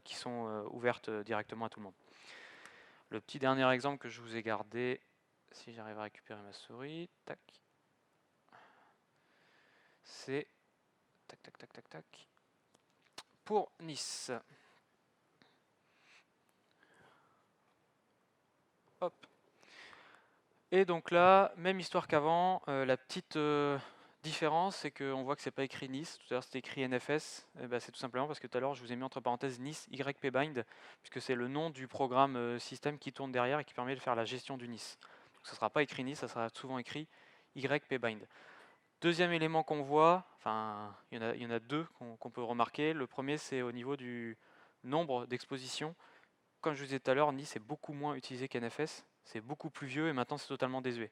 qui sont ouvertes directement à tout le monde. Le petit dernier exemple que je vous ai gardé, si j'arrive à récupérer ma souris, tac, c'est tac tac tac tac tac pour Nice. Hop. Et donc là, même histoire qu'avant, la petite différence, c'est qu'on voit que c'est pas écrit Nice, tout à l'heure c'était écrit NFS, c'est tout simplement parce que tout à l'heure je vous ai mis entre parenthèses Nice YPBind, puisque c'est le nom du programme système qui tourne derrière et qui permet de faire la gestion du Nice. Donc ça ne sera pas écrit Nice, ça sera souvent écrit YPBind. Deuxième élément qu'on voit, enfin il y en a deux qu'on peut remarquer. Le premier c'est au niveau du nombre d'expositions. Comme je vous disais tout à l'heure, Nice est beaucoup moins utilisé qu'NFS, c'est beaucoup plus vieux et maintenant c'est totalement désuet.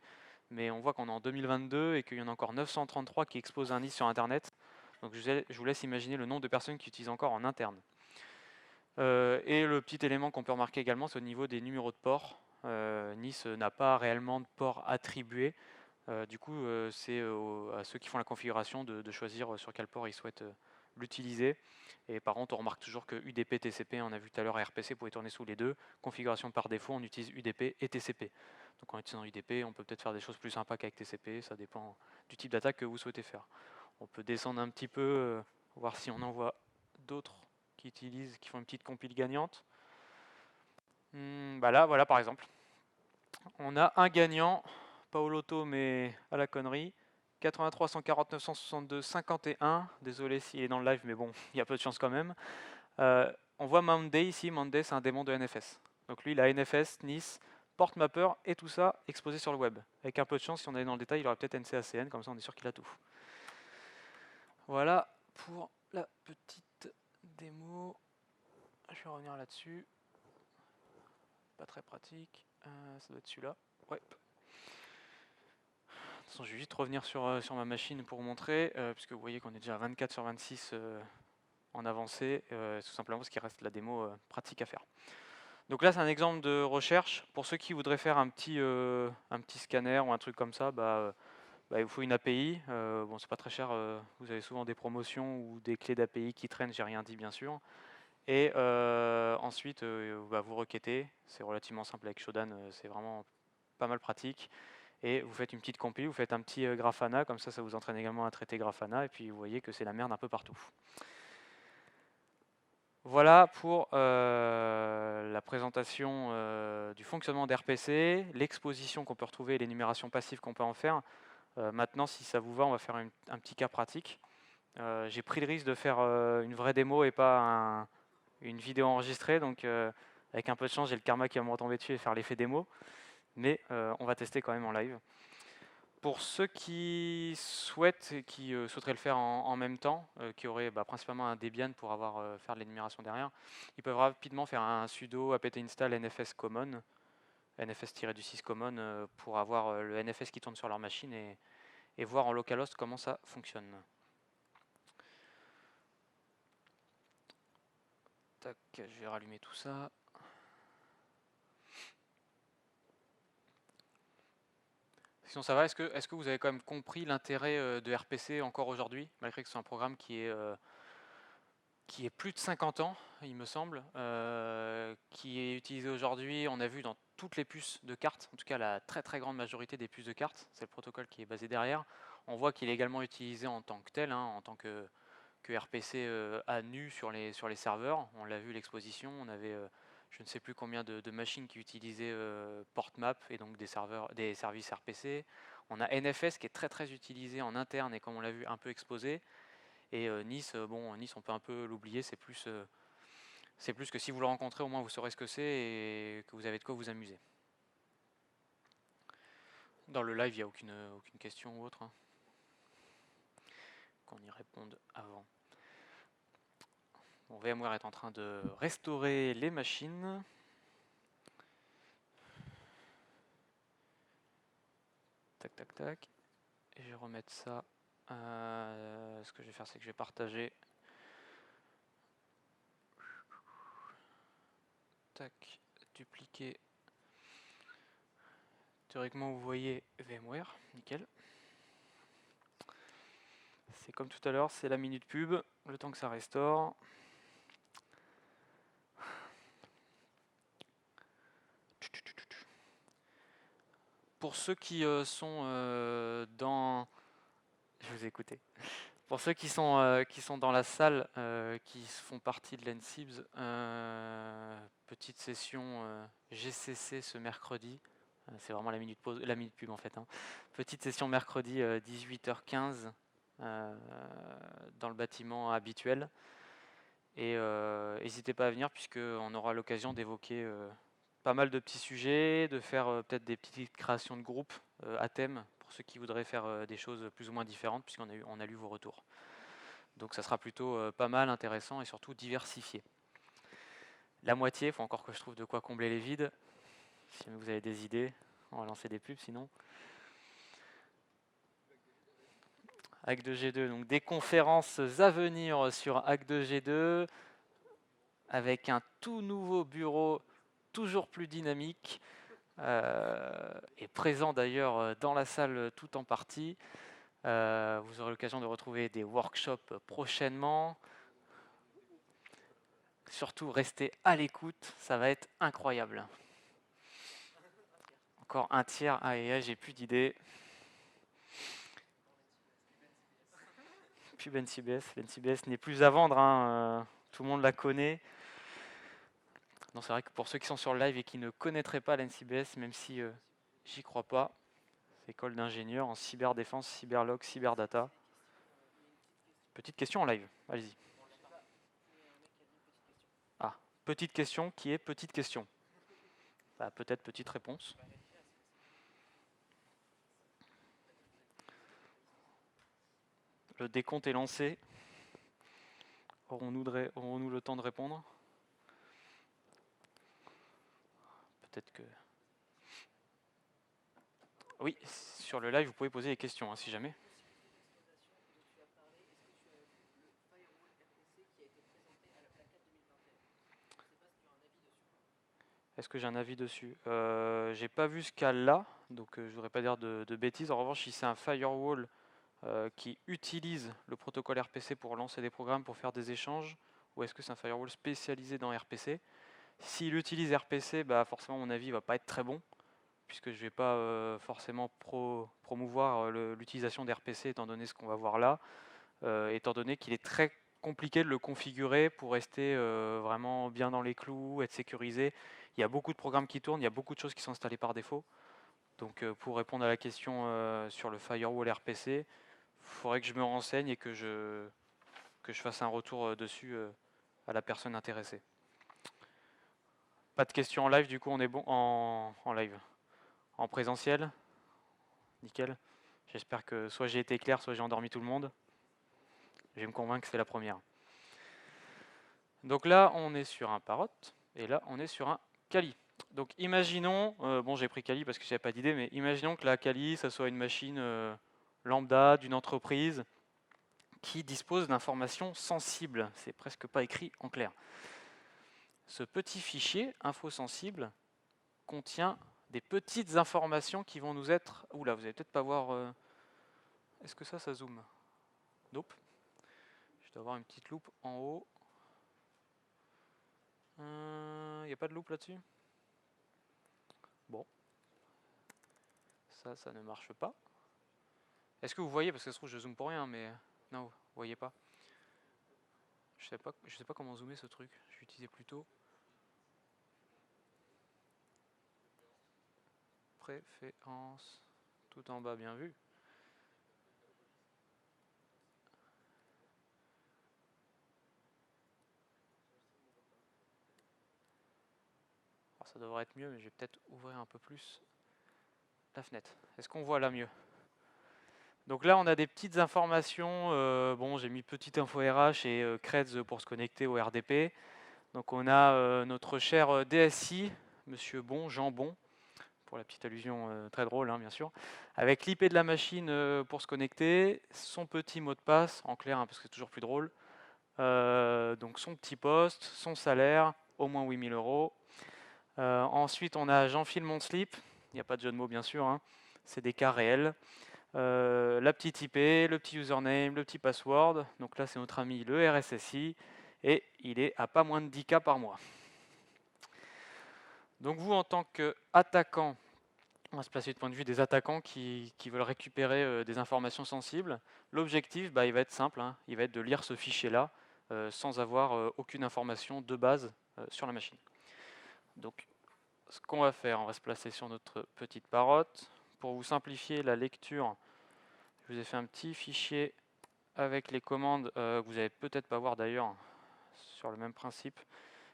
Mais on voit qu'on est en 2022 et qu'il y en a encore 933 qui exposent un Nice sur internet. Donc je vous laisse imaginer le nombre de personnes qui utilisent encore en interne. Et le petit élément qu'on peut remarquer également, c'est au niveau des numéros de port. Nice n'a pas réellement de port attribué. Du coup, c'est à ceux qui font la configuration de choisir sur quel port ils souhaitent l'utiliser. Et par contre, on remarque toujours que UDP, TCP, on a vu tout à l'heure, RPC pouvait tourner sous les deux. Configuration par défaut, on utilise UDP et TCP. Donc en utilisant UDP, on peut peut-être faire des choses plus sympas qu'avec TCP, ça dépend du type d'attaque que vous souhaitez faire. On peut descendre un petit peu, voir si on en voit d'autres qui font une petite compile gagnante. Là, voilà par exemple. On a un gagnant, pas au loto mais à la connerie. 83 149 162 51. Désolé s'il est dans le live, mais bon, il y a peu de chance quand même. On voit Monday ici. Monday, c'est un démon de NFS. Donc lui, il a NFS, Nice, Port Mapper et tout ça exposé sur le web. Avec un peu de chance, si on allait dans le détail, il aurait peut-être NCACN, comme ça on est sûr qu'il a tout. Voilà pour la petite démo. Je vais revenir là-dessus. Pas très pratique. Ça doit être celui-là. Ouais. De toute façon, je vais vite revenir sur ma machine pour vous montrer, puisque vous voyez qu'on est déjà à 24 sur 26 en avancée, tout simplement parce qu'il reste la démo pratique à faire. Donc là, c'est un exemple de recherche. Pour ceux qui voudraient faire un petit scanner ou un truc comme ça, il vous faut une API. Bon, c'est pas très cher. Vous avez souvent des promotions ou des clés d'API qui traînent. J'ai rien dit, bien sûr. Et ensuite, vous requêtez. C'est relativement simple avec Shodan. C'est vraiment pas mal pratique. Et vous faites une petite compile, vous faites un petit Grafana, comme ça vous entraîne également à traiter Grafana, et puis vous voyez que c'est la merde un peu partout. Voilà pour la présentation du fonctionnement d'RPC, l'exposition qu'on peut retrouver et l'énumération passive qu'on peut en faire. Maintenant, si ça vous va, on va faire un petit cas pratique. J'ai pris le risque de faire une vraie démo et pas une vidéo enregistrée, donc avec un peu de chance, j'ai le karma qui va me retomber dessus et faire l'effet démo, mais on va tester quand même en live. Pour ceux qui souhaiteraient le faire en même temps, qui auraient principalement un Debian pour faire de l'énumération derrière, ils peuvent rapidement faire un sudo apt install nfs common, nfs-du6 common, pour avoir le NFS qui tourne sur leur machine et voir en localhost comment ça fonctionne. Tac, je vais rallumer tout ça. Sinon ça va, est-ce que vous avez quand même compris l'intérêt de RPC encore aujourd'hui, malgré que c'est un programme qui est plus de 50 ans, il me semble, qui est utilisé aujourd'hui, on a vu dans toutes les puces de cartes, en tout cas la très très grande majorité des puces de cartes, c'est le protocole qui est basé derrière. On voit qu'il est également utilisé en tant que tel, en tant que RPC à nu sur les serveurs. On l'a vu l'exposition, on avait je ne sais plus combien de machines qui utilisaient PortMap et donc des services RPC. On a NFS qui est très utilisé en interne et comme on l'a vu un peu exposé. Et Nice, bon, Nice on peut un peu l'oublier, c'est plus que si vous le rencontrez, au moins vous saurez ce que c'est et que vous avez de quoi vous amuser. Dans le live, il n'y a aucune question ou autre, hein, qu'on y réponde avant. Bon, VMware est en train de restaurer les machines. Tac, tac, tac. Et je vais remettre ça. Ce que je vais faire, c'est que je vais partager. Tac, dupliquer. Théoriquement, vous voyez VMware, nickel. C'est comme tout à l'heure, c'est la minute pub, le temps que ça restaure. Pour ceux qui sont dans... Je vous ai écouté. Pour ceux qui sont dans la salle, qui font partie de l'NCIBS, petite session GCC ce mercredi. C'est vraiment la minute pub en fait, hein. Petite session mercredi 18h15 dans le bâtiment habituel. Et n'hésitez pas à venir puisqu'on aura l'occasion d'évoquer pas mal de petits sujets, de faire peut-être des petites créations de groupes à thème pour ceux qui voudraient faire des choses plus ou moins différentes puisqu'on a lu vos retours. Donc ça sera plutôt pas mal, intéressant et surtout diversifié. La moitié, il faut encore que je trouve de quoi combler les vides. Si vous avez des idées, on va lancer des pubs sinon. Hack 2G2, donc des conférences à venir sur Hack 2G2 avec un tout nouveau bureau toujours plus dynamique et présent d'ailleurs dans la salle tout en partie. Vous aurez l'occasion de retrouver des workshops prochainement. Surtout, restez à l'écoute, ça va être incroyable. Encore un tiers, j'ai plus d'idées. Pub NCBS, l'NCBS n'est plus à vendre, hein, tout le monde la connaît. Non, c'est vrai que pour ceux qui sont sur le live et qui ne connaîtraient pas l'NCBS, même si j'y crois pas, c'est école d'ingénieurs en cyberdéfense, cyberlog, cyberdata. Petite question en live, allez-y. Ah, petite question qui est petite question. Bah, peut-être petite réponse. Le décompte est lancé. Aurons-nous le temps de répondre? Peut-être que... Oui, sur le live, vous pouvez poser des questions, hein, si jamais. Est-ce que j'ai un avis dessus? J'ai pas vu ce cas-là, donc je voudrais pas dire de bêtises. En revanche, si c'est un firewall qui utilise le protocole RPC pour lancer des programmes, pour faire des échanges, ou est-ce que c'est un firewall spécialisé dans RPC? S'il utilise RPC, bah forcément mon avis va pas être très bon, puisque je vais pas forcément promouvoir l'utilisation d'RPC étant donné ce qu'on va voir là, étant donné qu'il est très compliqué de le configurer pour rester vraiment bien dans les clous, être sécurisé. Il y a beaucoup de programmes qui tournent, il y a beaucoup de choses qui sont installées par défaut. Donc pour répondre à la question sur le firewall RPC, il faudrait que je me renseigne et que je fasse un retour dessus à la personne intéressée. Pas de questions en live, du coup on est bon en live. En présentiel, nickel. J'espère que soit j'ai été clair, soit j'ai endormi tout le monde. Je vais me convaincre que c'est la première. Donc là, on est sur un Parrot, et là, on est sur un Kali. Donc imaginons, bon j'ai pris Kali parce que je n'avais pas d'idée, mais imaginons que la Kali, ça soit une machine lambda d'une entreprise qui dispose d'informations sensibles. C'est presque pas écrit en clair. Ce petit fichier, info sensible, contient des petites informations qui vont nous être... Oula, vous allez peut-être pas voir... Est-ce que ça zoome? Nope. Je dois avoir une petite loupe en haut. Il n'y a pas de loupe là-dessus? Bon. Ça ne marche pas. Est-ce que vous voyez? Parce que ça se trouve, je zoome pour rien, mais... Non, vous voyez pas. Je sais pas comment zoomer ce truc. Je vais utiliser plutôt préférence, tout en bas, bien vu. Alors, ça devrait être mieux, mais je vais peut-être ouvrir un peu plus la fenêtre. Est-ce qu'on voit là mieux? Donc là, on a des petites informations. Bon, j'ai mis petite info RH et creds pour se connecter au RDP. Donc on a notre cher DSI, Monsieur Bon, Jean Bon, pour la petite allusion très drôle, hein, bien sûr, avec l'IP de la machine pour se connecter, son petit mot de passe, en clair, hein, parce que c'est toujours plus drôle, donc son petit poste, son salaire, au moins 8000 euros. Ensuite, on a Jean-Phil Monslip, il n'y a pas de jeu de mots, bien sûr, hein, c'est des cas réels. La petite IP, le petit username, le petit password. Donc là, c'est notre ami le RSSI et il est à pas moins de 10 cas par mois. Donc vous, en tant qu'attaquant, on va se placer du point de vue des attaquants qui veulent récupérer des informations sensibles. L'objectif, il va être simple, hein, il va être de lire ce fichier-là sans avoir aucune information de base sur la machine. Donc, ce qu'on va faire, on va se placer sur notre petite parotte. Pour vous simplifier la lecture, je vous ai fait un petit fichier avec les commandes que vous n'allez peut-être pas voir d'ailleurs sur le même principe,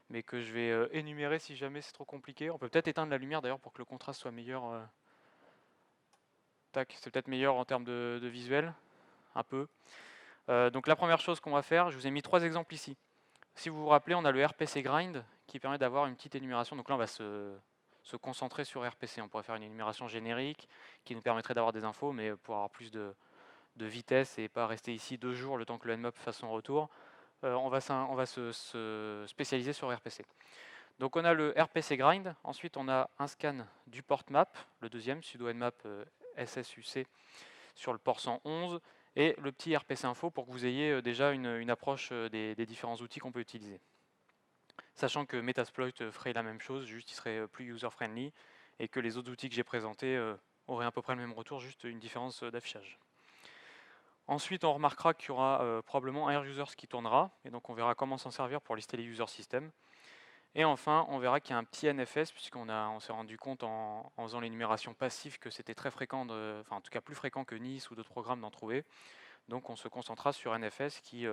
mais que je vais énumérer si jamais c'est trop compliqué. On peut peut-être éteindre la lumière d'ailleurs pour que le contraste soit meilleur. Tac, c'est peut-être meilleur en termes de visuel, un peu. Donc la première chose qu'on va faire, je vous ai mis 3 exemples ici. Si vous vous rappelez, on a le RPC Grind qui permet d'avoir une petite énumération. Donc là, on va se concentrer sur RPC. On pourrait faire une énumération générique qui nous permettrait d'avoir des infos, mais pour avoir plus de vitesse et pas rester ici 2 jours le temps que le Nmap fasse son retour, on va se spécialiser sur RPC. Donc on a le RPC Grind, ensuite on a un scan du port map, le deuxième, sudo nmap SSUC sur le port 111, et le petit RPC info pour que vous ayez déjà une approche des différents outils qu'on peut utiliser. Sachant que Metasploit ferait la même chose, juste il serait plus user-friendly, et que les autres outils que j'ai présentés auraient à peu près le même retour, juste une différence d'affichage. Ensuite, on remarquera qu'il y aura probablement un AirUsers qui tournera, et donc on verra comment s'en servir pour lister les user systems. Et enfin, on verra qu'il y a un petit NFS, puisqu'on s'est rendu compte en faisant l'énumération passive que c'était très fréquent, enfin en tout cas plus fréquent que Nice ou d'autres programmes d'en trouver. Donc on se concentrera sur NFS qui,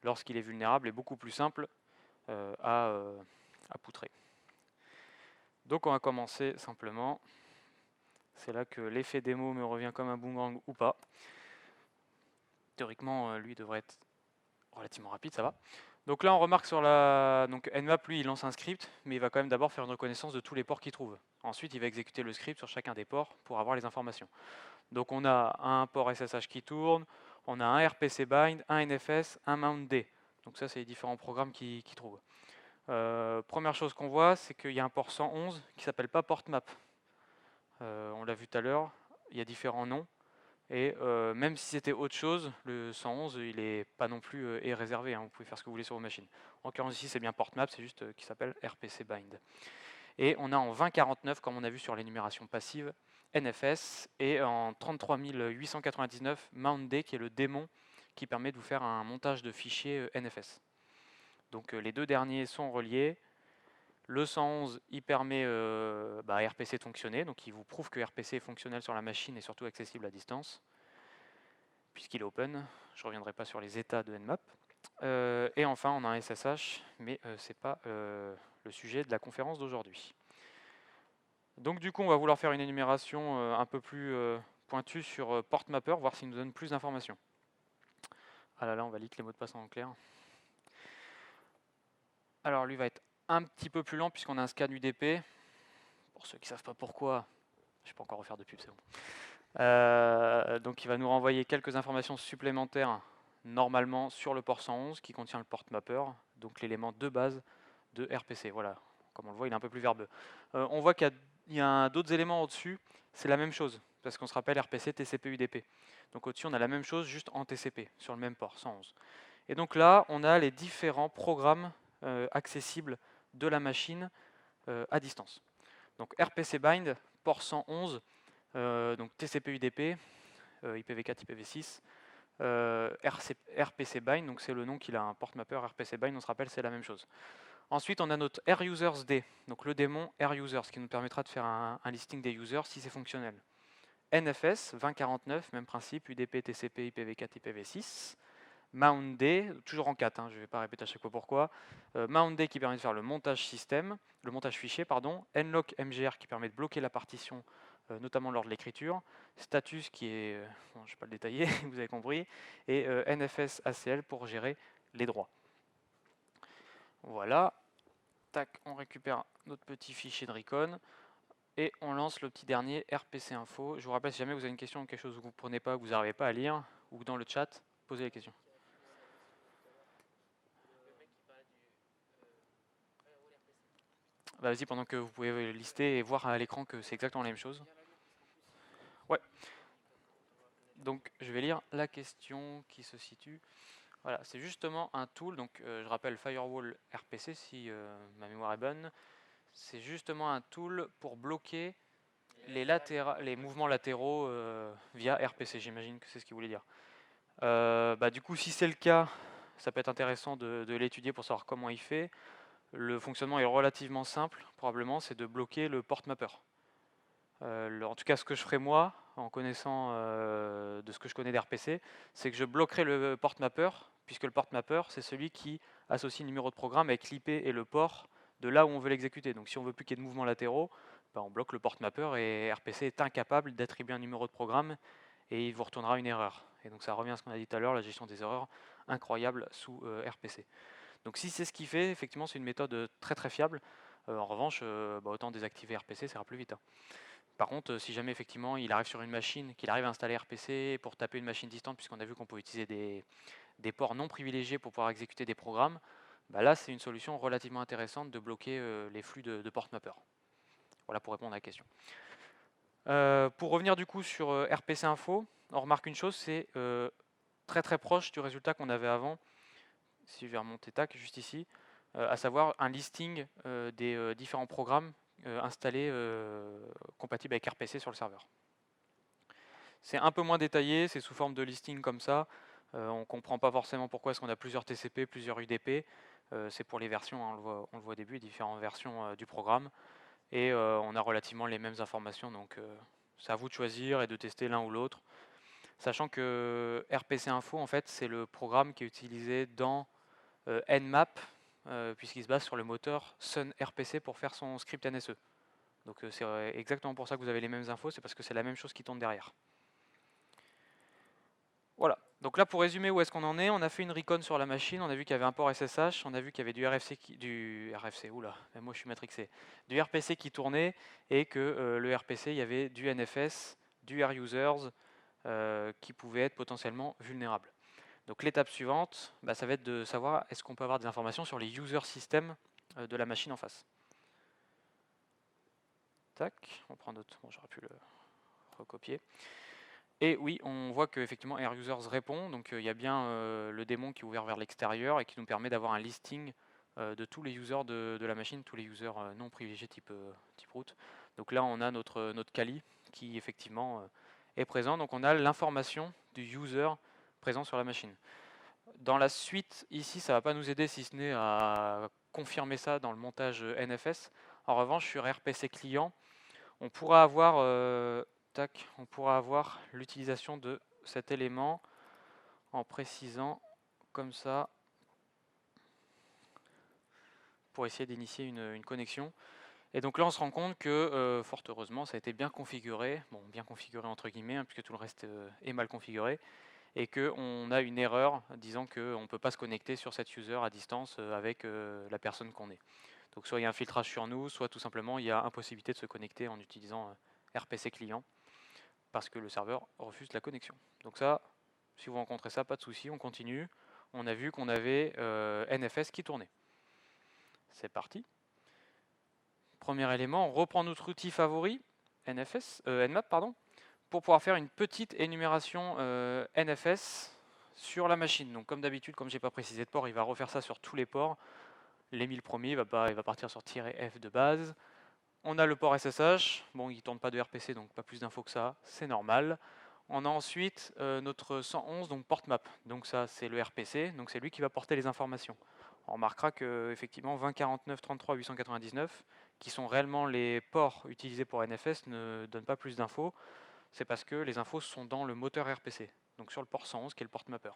lorsqu'il est vulnérable, est beaucoup plus simple à poutrer. Donc on va commencer simplement. C'est là que l'effet démo me revient comme un boomerang ou pas. Théoriquement, lui devrait être relativement rapide, ça va. Donc là, on remarque sur la... Donc Nmap, lui, il lance un script, mais il va quand même d'abord faire une reconnaissance de tous les ports qu'il trouve. Ensuite, il va exécuter le script sur chacun des ports pour avoir les informations. Donc on a un port SSH qui tourne, on a un RPC bind, un NFS, un mountd. Donc ça, c'est les différents programmes qu'il trouve. Première chose qu'on voit, c'est qu'il y a un port 111 qui s'appelle pas portmap. On l'a vu tout à l'heure, il y a différents noms. Et même si c'était autre chose, le 111, il n'est pas non plus est réservé, hein, vous pouvez faire ce que vous voulez sur vos machines. En l'occurrence ici, c'est bien portmap, c'est juste qui s'appelle RPC bind. Et on a en 2049, comme on a vu sur l'énumération passive, NFS, et en 33899, mountd, qui est le démon qui permet de vous faire un montage de fichiers NFS. Donc les deux derniers sont reliés. Le 111, il permet à RPC de fonctionner, donc il vous prouve que RPC est fonctionnel sur la machine et surtout accessible à distance, puisqu'il est open. Je ne reviendrai pas sur les états de Nmap. Et enfin, on a un SSH, mais ce n'est pas le sujet de la conférence d'aujourd'hui. Donc du coup, on va vouloir faire une énumération un peu plus pointue sur PortMapper, voir s'il nous donne plus d'informations. Ah là là, on va lire les mots de passe en clair. Alors lui va être un petit peu plus lent puisqu'on a un scan UDP. Pour ceux qui ne savent pas pourquoi, je ne vais pas encore refaire de pub, c'est bon. Donc il va nous renvoyer quelques informations supplémentaires normalement sur le port 111 qui contient le PortMapper, donc l'élément de base de RPC. Voilà, comme on le voit, il est un peu plus verbeux. On voit qu'il y a d'autres éléments au-dessus, c'est la même chose, parce qu'on se rappelle RPC, TCP, UDP. Donc au-dessus, on a la même chose, juste en TCP, sur le même port, 111. Et donc là, on a les différents programmes accessibles de la machine à distance. Donc RPC bind, port 111, donc TCP, UDP, IPv4, IPv6, RPC bind, donc c'est le nom qu'il a, un port mapper RPC bind, on se rappelle, c'est la même chose. Ensuite, on a notre AirUsersD, donc le démon AirUsers, qui nous permettra de faire un listing des users si c'est fonctionnel. NFS 2049, même principe, UDP, TCP, IPv4, IPv6. MountD, toujours en 4, je ne vais pas répéter à chaque fois pourquoi. MountD qui permet de faire le montage système, le montage fichier, pardon. Nlock MGR qui permet de bloquer la partition, notamment lors de l'écriture. Status qui est, bon, je ne vais pas le détailler, vous avez compris. Et NFS ACL pour gérer les droits. Voilà. Tac, on récupère notre petit fichier de Recon. Et on lance le petit dernier RPC Info. Je vous rappelle, si jamais vous avez une question ou quelque chose que vous ne prenez pas, que vous n'arrivez pas à lire, ou dans le chat, posez les questions. Bah, vas-y, pendant que vous pouvez lister et voir à l'écran que c'est exactement la même chose. Ouais. Donc je vais lire la question qui se situe. Voilà, c'est justement un tool, donc je rappelle Firewall RPC si ma mémoire est bonne. C'est justement un tool pour bloquer les mouvements latéraux via RPC, j'imagine que c'est ce qu'il voulait dire. Du coup, si c'est le cas, ça peut être intéressant de l'étudier pour savoir comment il fait. Le fonctionnement est relativement simple, probablement, c'est de bloquer le port mapper. En tout cas, ce que je ferai moi, en connaissant de ce que je connais d'RPC, c'est que je bloquerai le port mapper, puisque le port mapper, c'est celui qui associe le numéro de programme avec l'IP et le port de là où on veut l'exécuter. Donc si on veut plus qu'il y ait de mouvements latéraux, on bloque le port mapper et RPC est incapable d'attribuer un numéro de programme et il vous retournera une erreur. Et donc ça revient à ce qu'on a dit tout à l'heure, la gestion des erreurs incroyable sous RPC. Donc si c'est ce qu'il fait, effectivement c'est une méthode très très fiable. En revanche, autant désactiver RPC, ça ira plus vite. Par contre, si jamais effectivement il arrive sur une machine, qu'il arrive à installer RPC pour taper une machine distante, puisqu'on a vu qu'on peut utiliser des ports non privilégiés pour pouvoir exécuter des programmes, là c'est une solution relativement intéressante de bloquer les flux de port mapper. Voilà pour répondre à la question. Pour revenir du coup sur RPC Info, on remarque une chose, c'est très très proche du résultat qu'on avait avant, si je vais remonter tac, juste ici, à savoir un listing des différents programmes installés compatibles avec RPC sur le serveur. C'est un peu moins détaillé, c'est sous forme de listing comme ça. On ne comprend pas forcément pourquoi est-ce qu'on a plusieurs TCP, plusieurs UDP. C'est pour les versions, on le voit au début, les différentes versions du programme. Et on a relativement les mêmes informations, donc c'est à vous de choisir et de tester l'un ou l'autre. Sachant que RPC Info, en fait, c'est le programme qui est utilisé dans Nmap, puisqu'il se base sur le moteur Sun RPC pour faire son script NSE. Donc c'est exactement pour ça que vous avez les mêmes infos, c'est parce que c'est la même chose qui tourne derrière. Voilà, donc là pour résumer où est-ce qu'on en est, on a fait une recon sur la machine, on a vu qu'il y avait un port SSH, on a vu qu'il y avait du RPC qui tournait et que le RPC, il y avait du NFS, du AirUsers qui pouvait être potentiellement vulnérable. Donc l'étape suivante, ça va être de savoir est-ce qu'on peut avoir des informations sur les user systems de la machine en face. Tac, on prend d'autres, bon j'aurais pu le recopier. Et oui, on voit qu'effectivement AirUsers répond, donc il y a bien le démon qui est ouvert vers l'extérieur et qui nous permet d'avoir un listing de tous les users de la machine, tous les users non privilégiés type root. Donc là on a notre Kali qui effectivement est présent, donc on a l'information du user présent sur la machine. Dans la suite, ici, ça ne va pas nous aider si ce n'est à confirmer ça dans le montage NFS. En revanche, sur RPC client, on pourra avoir l'utilisation de cet élément en précisant comme ça pour essayer d'initier une connexion. Et donc là, on se rend compte que, fort heureusement, ça a été bien configuré, bon, bien configuré entre guillemets, puisque tout le reste est mal configuré, et qu'on a une erreur disant qu'on ne peut pas se connecter sur cet user à distance avec la personne qu'on est. Donc soit il y a un filtrage sur nous, soit tout simplement il y a impossibilité de se connecter en utilisant RPC client, parce que le serveur refuse la connexion. Donc ça, si vous rencontrez ça, pas de souci, on continue. On a vu qu'on avait NFS qui tournait. C'est parti. Premier élément, on reprend notre outil favori, Nmap, pour pouvoir faire une petite énumération NFS sur la machine. Donc comme d'habitude, comme je n'ai pas précisé de port, il va refaire ça sur tous les ports. Les 1000 premiers, il va partir sur "-f" de base. On a le port SSH, bon il ne tourne pas de RPC, donc pas plus d'infos que ça, c'est normal. On a ensuite notre 111, donc port map, donc ça c'est le RPC, donc c'est lui qui va porter les informations. on remarquera que effectivement 20 49 33 899, qui sont réellement les ports utilisés pour NFS, ne donnent pas plus d'infos. C'est parce que les infos sont dans le moteur RPC, donc sur le port 111 qui est le port mapper.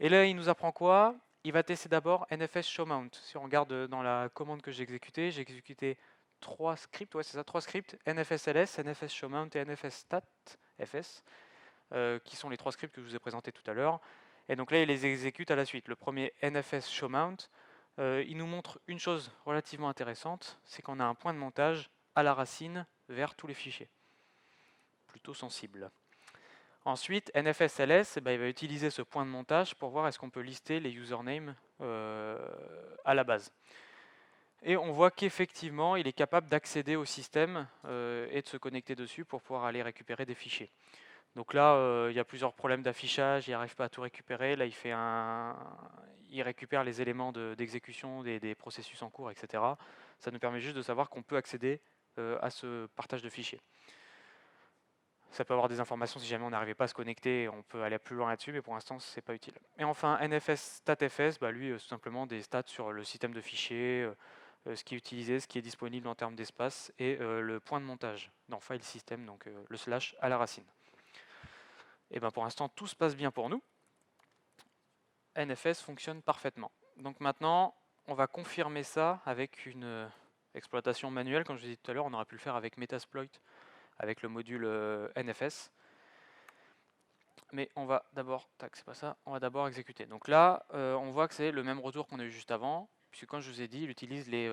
Et là, il nous apprend quoi? Il va tester d'abord NFS showMount. Si on regarde dans la commande que j'ai exécuté 3 scripts, ouais c'est ça, 3 scripts, NFSLS, NFS showMount et NFS stat fs, qui sont les 3 scripts que je vous ai présentés tout à l'heure. Et donc là, il les exécute à la suite. Le premier NFS showMount, il nous montre une chose relativement intéressante, c'est qu'on a un point de montage à la racine vers tous les fichiers. Plutôt sensible. Ensuite, NFSLS, il va utiliser ce point de montage pour voir est-ce qu'on peut lister les usernames à la base. Et on voit qu'effectivement, il est capable d'accéder au système et de se connecter dessus pour pouvoir aller récupérer des fichiers. Donc là, il y a plusieurs problèmes d'affichage, il n'arrive pas à tout récupérer. Là, il récupère les éléments d'exécution des processus en cours, etc. Ça nous permet juste de savoir qu'on peut accéder à ce partage de fichiers. Ça peut avoir des informations si jamais on n'arrivait pas à se connecter, on peut aller plus loin là-dessus, mais pour l'instant, ce n'est pas utile. Et enfin, NFS StatFS, lui, tout simplement des stats sur le système de fichiers, ce qui est utilisé, ce qui est disponible en termes d'espace, et le point de montage dans file system, donc le slash à la racine. Et pour l'instant, tout se passe bien pour nous. NFS fonctionne parfaitement. Donc maintenant, on va confirmer ça avec une exploitation manuelle. Comme je vous ai dit tout à l'heure, on aurait pu le faire avec Metasploit, avec le module NFS. Mais on va d'abord, c'est pas ça, on va d'abord exécuter. Donc là, on voit que c'est le même retour qu'on a eu juste avant, puisque comme je vous ai dit, il utilise les,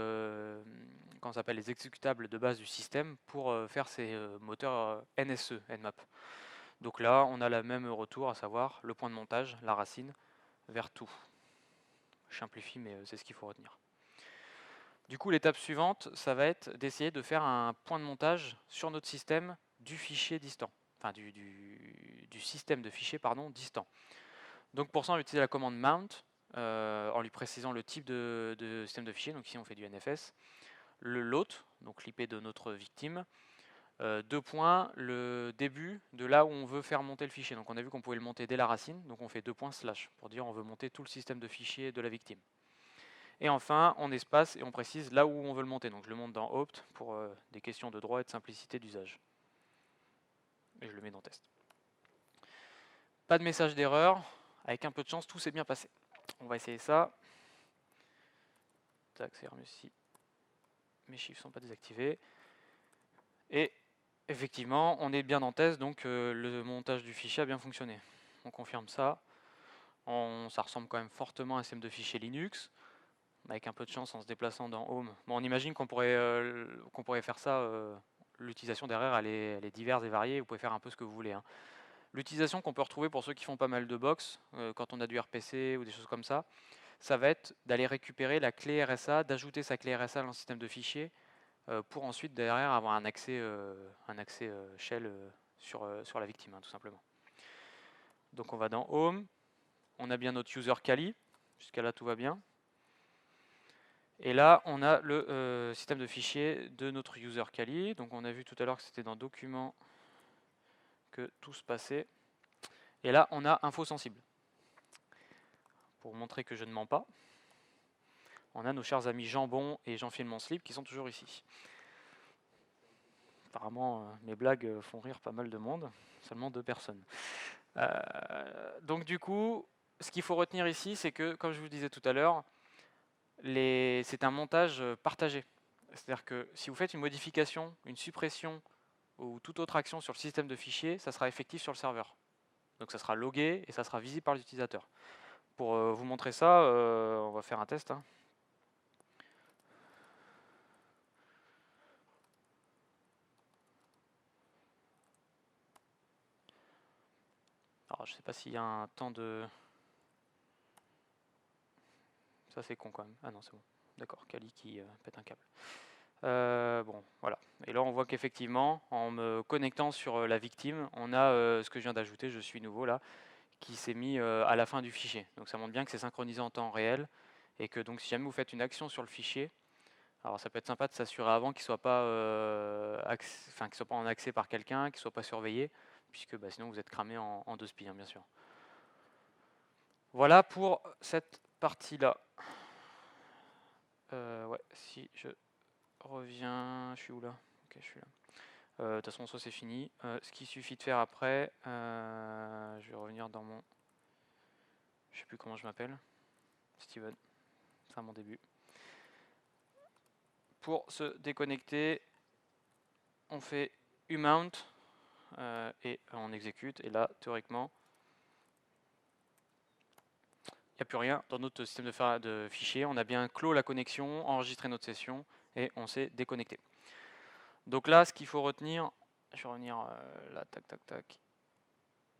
comment ça s'appelle, les exécutables de base du système pour faire ses moteurs NSE, Nmap. Donc là, on a le même retour, à savoir le point de montage, la racine, vers tout. Je simplifie, mais c'est ce qu'il faut retenir. Du coup, l'étape suivante, ça va être d'essayer de faire un point de montage sur notre système du fichier distant. Enfin, du système de fichiers distant. Donc pour ça, on utilise la commande mount, en lui précisant le type de système de fichier. Donc ici, on fait du NFS. Le load, donc l'IP de notre victime. 2 points, le début de là où on veut faire monter le fichier. Donc on a vu qu'on pouvait le monter dès la racine, donc on fait 2 points slash pour dire on veut monter tout le système de fichiers de la victime. Et enfin, on espace et on précise là où on veut le monter. Donc je le monte dans opt pour des questions de droit et de simplicité d'usage. Et je le mets dans test. Pas de message d'erreur. Avec un peu de chance, tout s'est bien passé. On va essayer ça. Tac, c'est mieux si mes chiffres ne sont pas désactivés. Et effectivement, on est bien en test, donc le montage du fichier a bien fonctionné. On confirme ça. Ça ressemble quand même fortement à un système de fichiers Linux. Avec un peu de chance en se déplaçant dans Home. Bon, on imagine qu'on pourrait faire ça. L'utilisation derrière, elle est diverse et variée. Vous pouvez faire un peu ce que vous voulez. Hein. L'utilisation qu'on peut retrouver pour ceux qui font pas mal de box, quand on a du RPC ou des choses comme ça va être d'aller récupérer la clé RSA, d'ajouter sa clé RSA dans le système de fichiers pour ensuite derrière avoir un accès shell sur la victime, hein, tout simplement. Donc on va dans Home, on a bien notre user Kali, jusqu'à là tout va bien. Et là, on a le système de fichiers de notre user Kali. Donc on a vu tout à l'heure que c'était dans Documents que tout se passait. Et là, on a Info sensible. Pour montrer que je ne mens pas, on a nos chers amis Jambon et Jean-Phil Monslip qui sont toujours ici. Apparemment, mes blagues font rire pas mal de monde, seulement 2 personnes. Donc du coup, ce qu'il faut retenir ici, c'est que, comme je vous le disais tout à l'heure, c'est un montage partagé. C'est-à-dire que si vous faites une modification, une suppression ou toute autre action sur le système de fichiers, ça sera effectif sur le serveur. Donc ça sera logué et ça sera visible par l'utilisateur. Pour vous montrer ça, on va faire un test. Hein. Alors je sais pas s'il y a un temps de... Ça c'est con quand même. Ah non c'est bon. D'accord, Kali qui pète un câble. Bon, voilà. Et là, on voit qu'effectivement, en me connectant sur la victime, on a ce que je viens d'ajouter, je suis nouveau là, qui s'est mis à la fin du fichier. Donc ça montre bien que c'est synchronisé en temps réel et que donc si jamais vous faites une action sur le fichier, alors ça peut être sympa de s'assurer avant qu'il ne soit pas, soit pas en accès par quelqu'un, qu'il ne soit pas surveillé, puisque sinon vous êtes cramé en 2 spies, hein, bien sûr. Voilà pour cette partie-là. Ouais, si je reviens, je suis où là? Ok, je suis là. De toute façon, ça c'est fini. Ce qu'il suffit de faire après, je vais revenir dans mon... Je sais plus comment je m'appelle. Steven, c'est à mon début. Pour se déconnecter, on fait umount et on exécute. Et là, théoriquement, il n'y a plus rien dans notre système de fichiers. On a bien clos la connexion, enregistré notre session et on s'est déconnecté. Donc là, ce qu'il faut retenir, je vais revenir là, tac, tac, tac.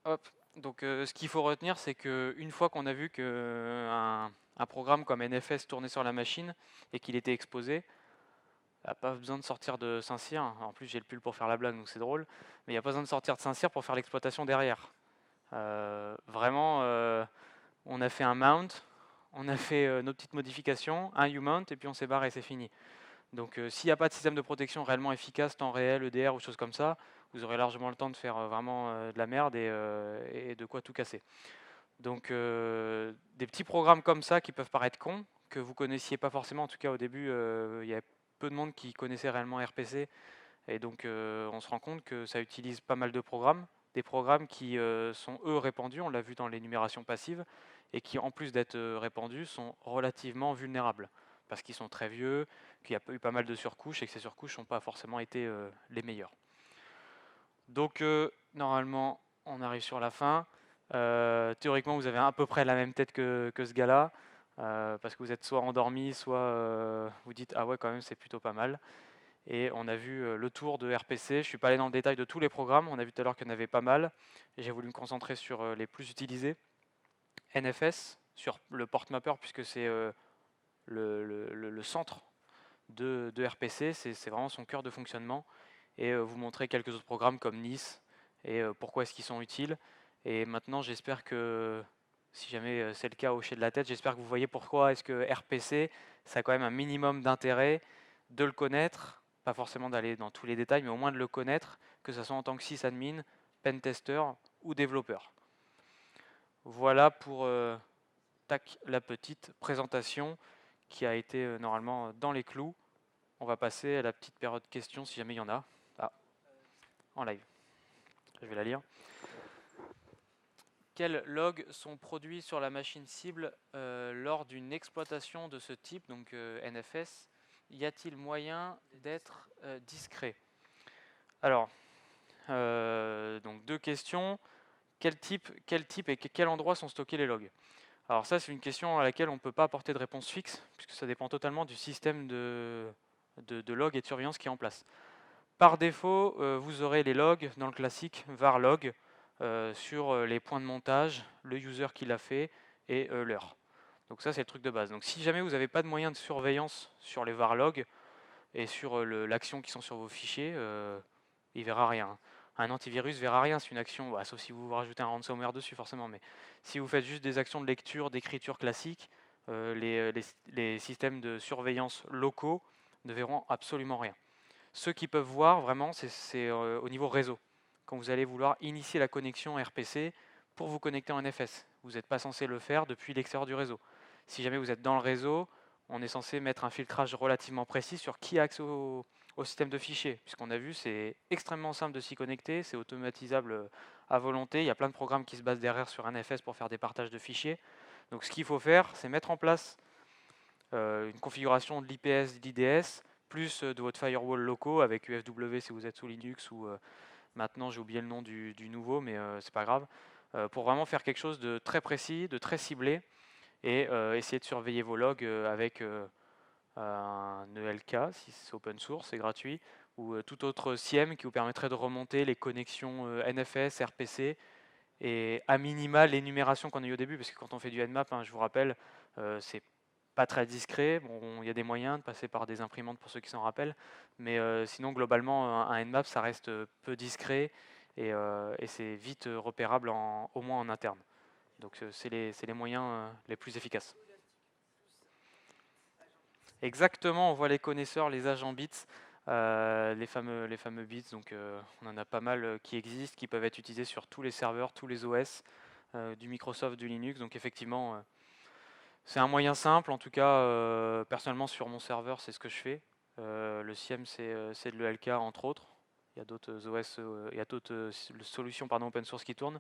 Hop. Donc ce qu'il faut retenir, c'est qu'une fois qu'on a vu qu'un programme comme NFS tournait sur la machine et qu'il était exposé, il n'y a pas besoin de sortir de Saint-Cyr. En plus, j'ai le pull pour faire la blague, donc c'est drôle. Mais il n'y a pas besoin de sortir de Saint-Cyr pour faire l'exploitation derrière. Vraiment, on a fait un mount, on a fait nos petites modifications, un umount, et puis on s'est barré, c'est fini. Donc s'il n'y a pas de système de protection réellement efficace, temps réel, EDR ou choses comme ça, vous aurez largement le temps de faire vraiment de la merde et de quoi tout casser. Donc des petits programmes comme ça qui peuvent paraître cons, que vous connaissiez pas forcément, en tout cas au début, il y a peu de monde qui connaissait réellement RPC, et donc on se rend compte que ça utilise pas mal de programmes, des programmes qui sont eux répandus, on l'a vu dans l'énumération passive, et qui en plus d'être répandus sont relativement vulnérables, parce qu'ils sont très vieux, qu'il y a eu pas mal de surcouches, et que ces surcouches n'ont pas forcément été les meilleures. Donc normalement on arrive sur la fin. Théoriquement vous avez à peu près la même tête que ce gars-là, parce que vous êtes soit endormi, soit vous dites ah ouais quand même c'est plutôt pas mal. Et on a vu le tour de RPC, je ne suis pas allé dans le détail de tous les programmes, on a vu tout à l'heure qu'il y en avait pas mal, et j'ai voulu me concentrer sur les plus utilisés. NFS, sur le port mapper, puisque c'est le centre de RPC, c'est vraiment son cœur de fonctionnement, et vous montrer quelques autres programmes comme Nice, et pourquoi est-ce qu'ils sont utiles. Et maintenant j'espère que, si jamais c'est le cas, hocher de la tête, j'espère que vous voyez pourquoi est-ce que RPC, ça a quand même un minimum d'intérêt de le connaître, pas forcément d'aller dans tous les détails, mais au moins de le connaître, que ce soit en tant que sysadmin, pentester ou développeur. Voilà pour tac, la petite présentation qui a été normalement dans les clous. On va passer à la petite période questions si jamais il y en a. Ah, en live. Je vais la lire. Quels logs sont produits sur la machine cible lors d'une exploitation de ce type, donc NFS? Y a-t-il moyen d'être discret? Alors, donc deux questions. Quel type et quel endroit sont stockés les logs? Alors ça, c'est une question à laquelle on ne peut pas apporter de réponse fixe, puisque ça dépend totalement du système de log et de surveillance qui est en place. Par défaut, vous aurez les logs dans le classique var log sur les points de montage, le user qui l'a fait et l'heure. Donc ça, c'est le truc de base. Donc si jamais vous n'avez pas de moyen de surveillance sur les var logs et sur l'action qui sont sur vos fichiers, il ne verra rien. Un antivirus ne verra rien, c'est une action, bah, sauf si vous rajoutez un ransomware dessus forcément, mais si vous faites juste des actions de lecture, d'écriture classiques, les systèmes de surveillance locaux ne verront absolument rien. Ceux qui peuvent voir vraiment, c'est au niveau réseau. Quand vous allez vouloir initier la connexion RPC pour vous connecter en NFS, vous n'êtes pas censé le faire depuis l'extérieur du réseau. Si jamais vous êtes dans le réseau, on est censé mettre un filtrage relativement précis sur qui a accès au système de fichiers, puisqu'on a vu c'est extrêmement simple de s'y connecter, c'est automatisable à volonté, il y a plein de programmes qui se basent derrière sur NFS pour faire des partages de fichiers. Donc ce qu'il faut faire, c'est mettre en place une configuration de l'IPS, de l'IDS, plus de votre firewall locaux avec UFW si vous êtes sous Linux, ou maintenant j'ai oublié le nom du nouveau, mais c'est pas grave, pour vraiment faire quelque chose de très précis, de très ciblé, et essayer de surveiller vos logs avec un ELK, si c'est open source, c'est gratuit, ou tout autre SIEM qui vous permettrait de remonter les connexions NFS, RPC, et à minima l'énumération qu'on a eu au début, parce que quand on fait du Nmap, hein, je vous rappelle, c'est pas très discret. Bon, il y a des moyens de passer par des imprimantes pour ceux qui s'en rappellent, mais sinon globalement un Nmap ça reste peu discret, et c'est vite repérable au moins en interne. Donc c'est les moyens les plus efficaces. Exactement, on voit les connaisseurs, les agents bits, les fameux bits, donc on en a pas mal qui existent, qui peuvent être utilisés sur tous les serveurs, tous les OS, du Microsoft, du Linux, donc effectivement C'est un moyen simple, en tout cas, personnellement sur mon serveur, c'est ce que je fais. Le SIEM, c'est de l'ELK entre autres. Il y a d'autres OS, il y a d'autres solutions pardon, open source qui tournent.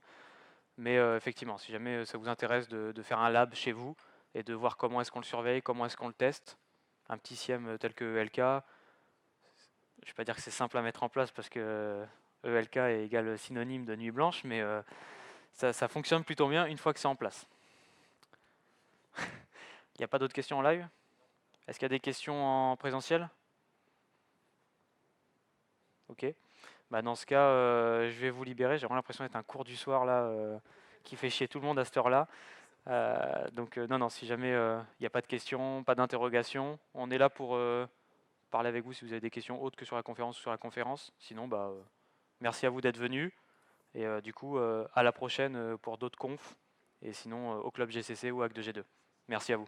Mais effectivement, si jamais ça vous intéresse de faire un lab chez vous et de voir comment est-ce qu'on le surveille, comment est-ce qu'on le teste, un petit SIEM tel que ELK, je ne vais pas dire que c'est simple à mettre en place parce que ELK est égal synonyme de nuit blanche, mais ça fonctionne plutôt bien une fois que c'est en place. Il n'y a pas d'autres questions en live? Est-ce qu'il y a des questions en présentiel? Ok. Bah dans ce cas, je vais vous libérer. J'ai vraiment l'impression d'être un cours du soir là, qui fait chier tout le monde à cette heure-là. Donc non, non, si jamais il n'y a pas de questions, pas d'interrogations, on est là pour parler avec vous si vous avez des questions autres que sur la conférence ou sur la conférence. Sinon, bah, merci à vous d'être venus. Et du coup, à la prochaine pour d'autres confs. Et sinon, au club GCC ou Hack 2G2. Merci à vous.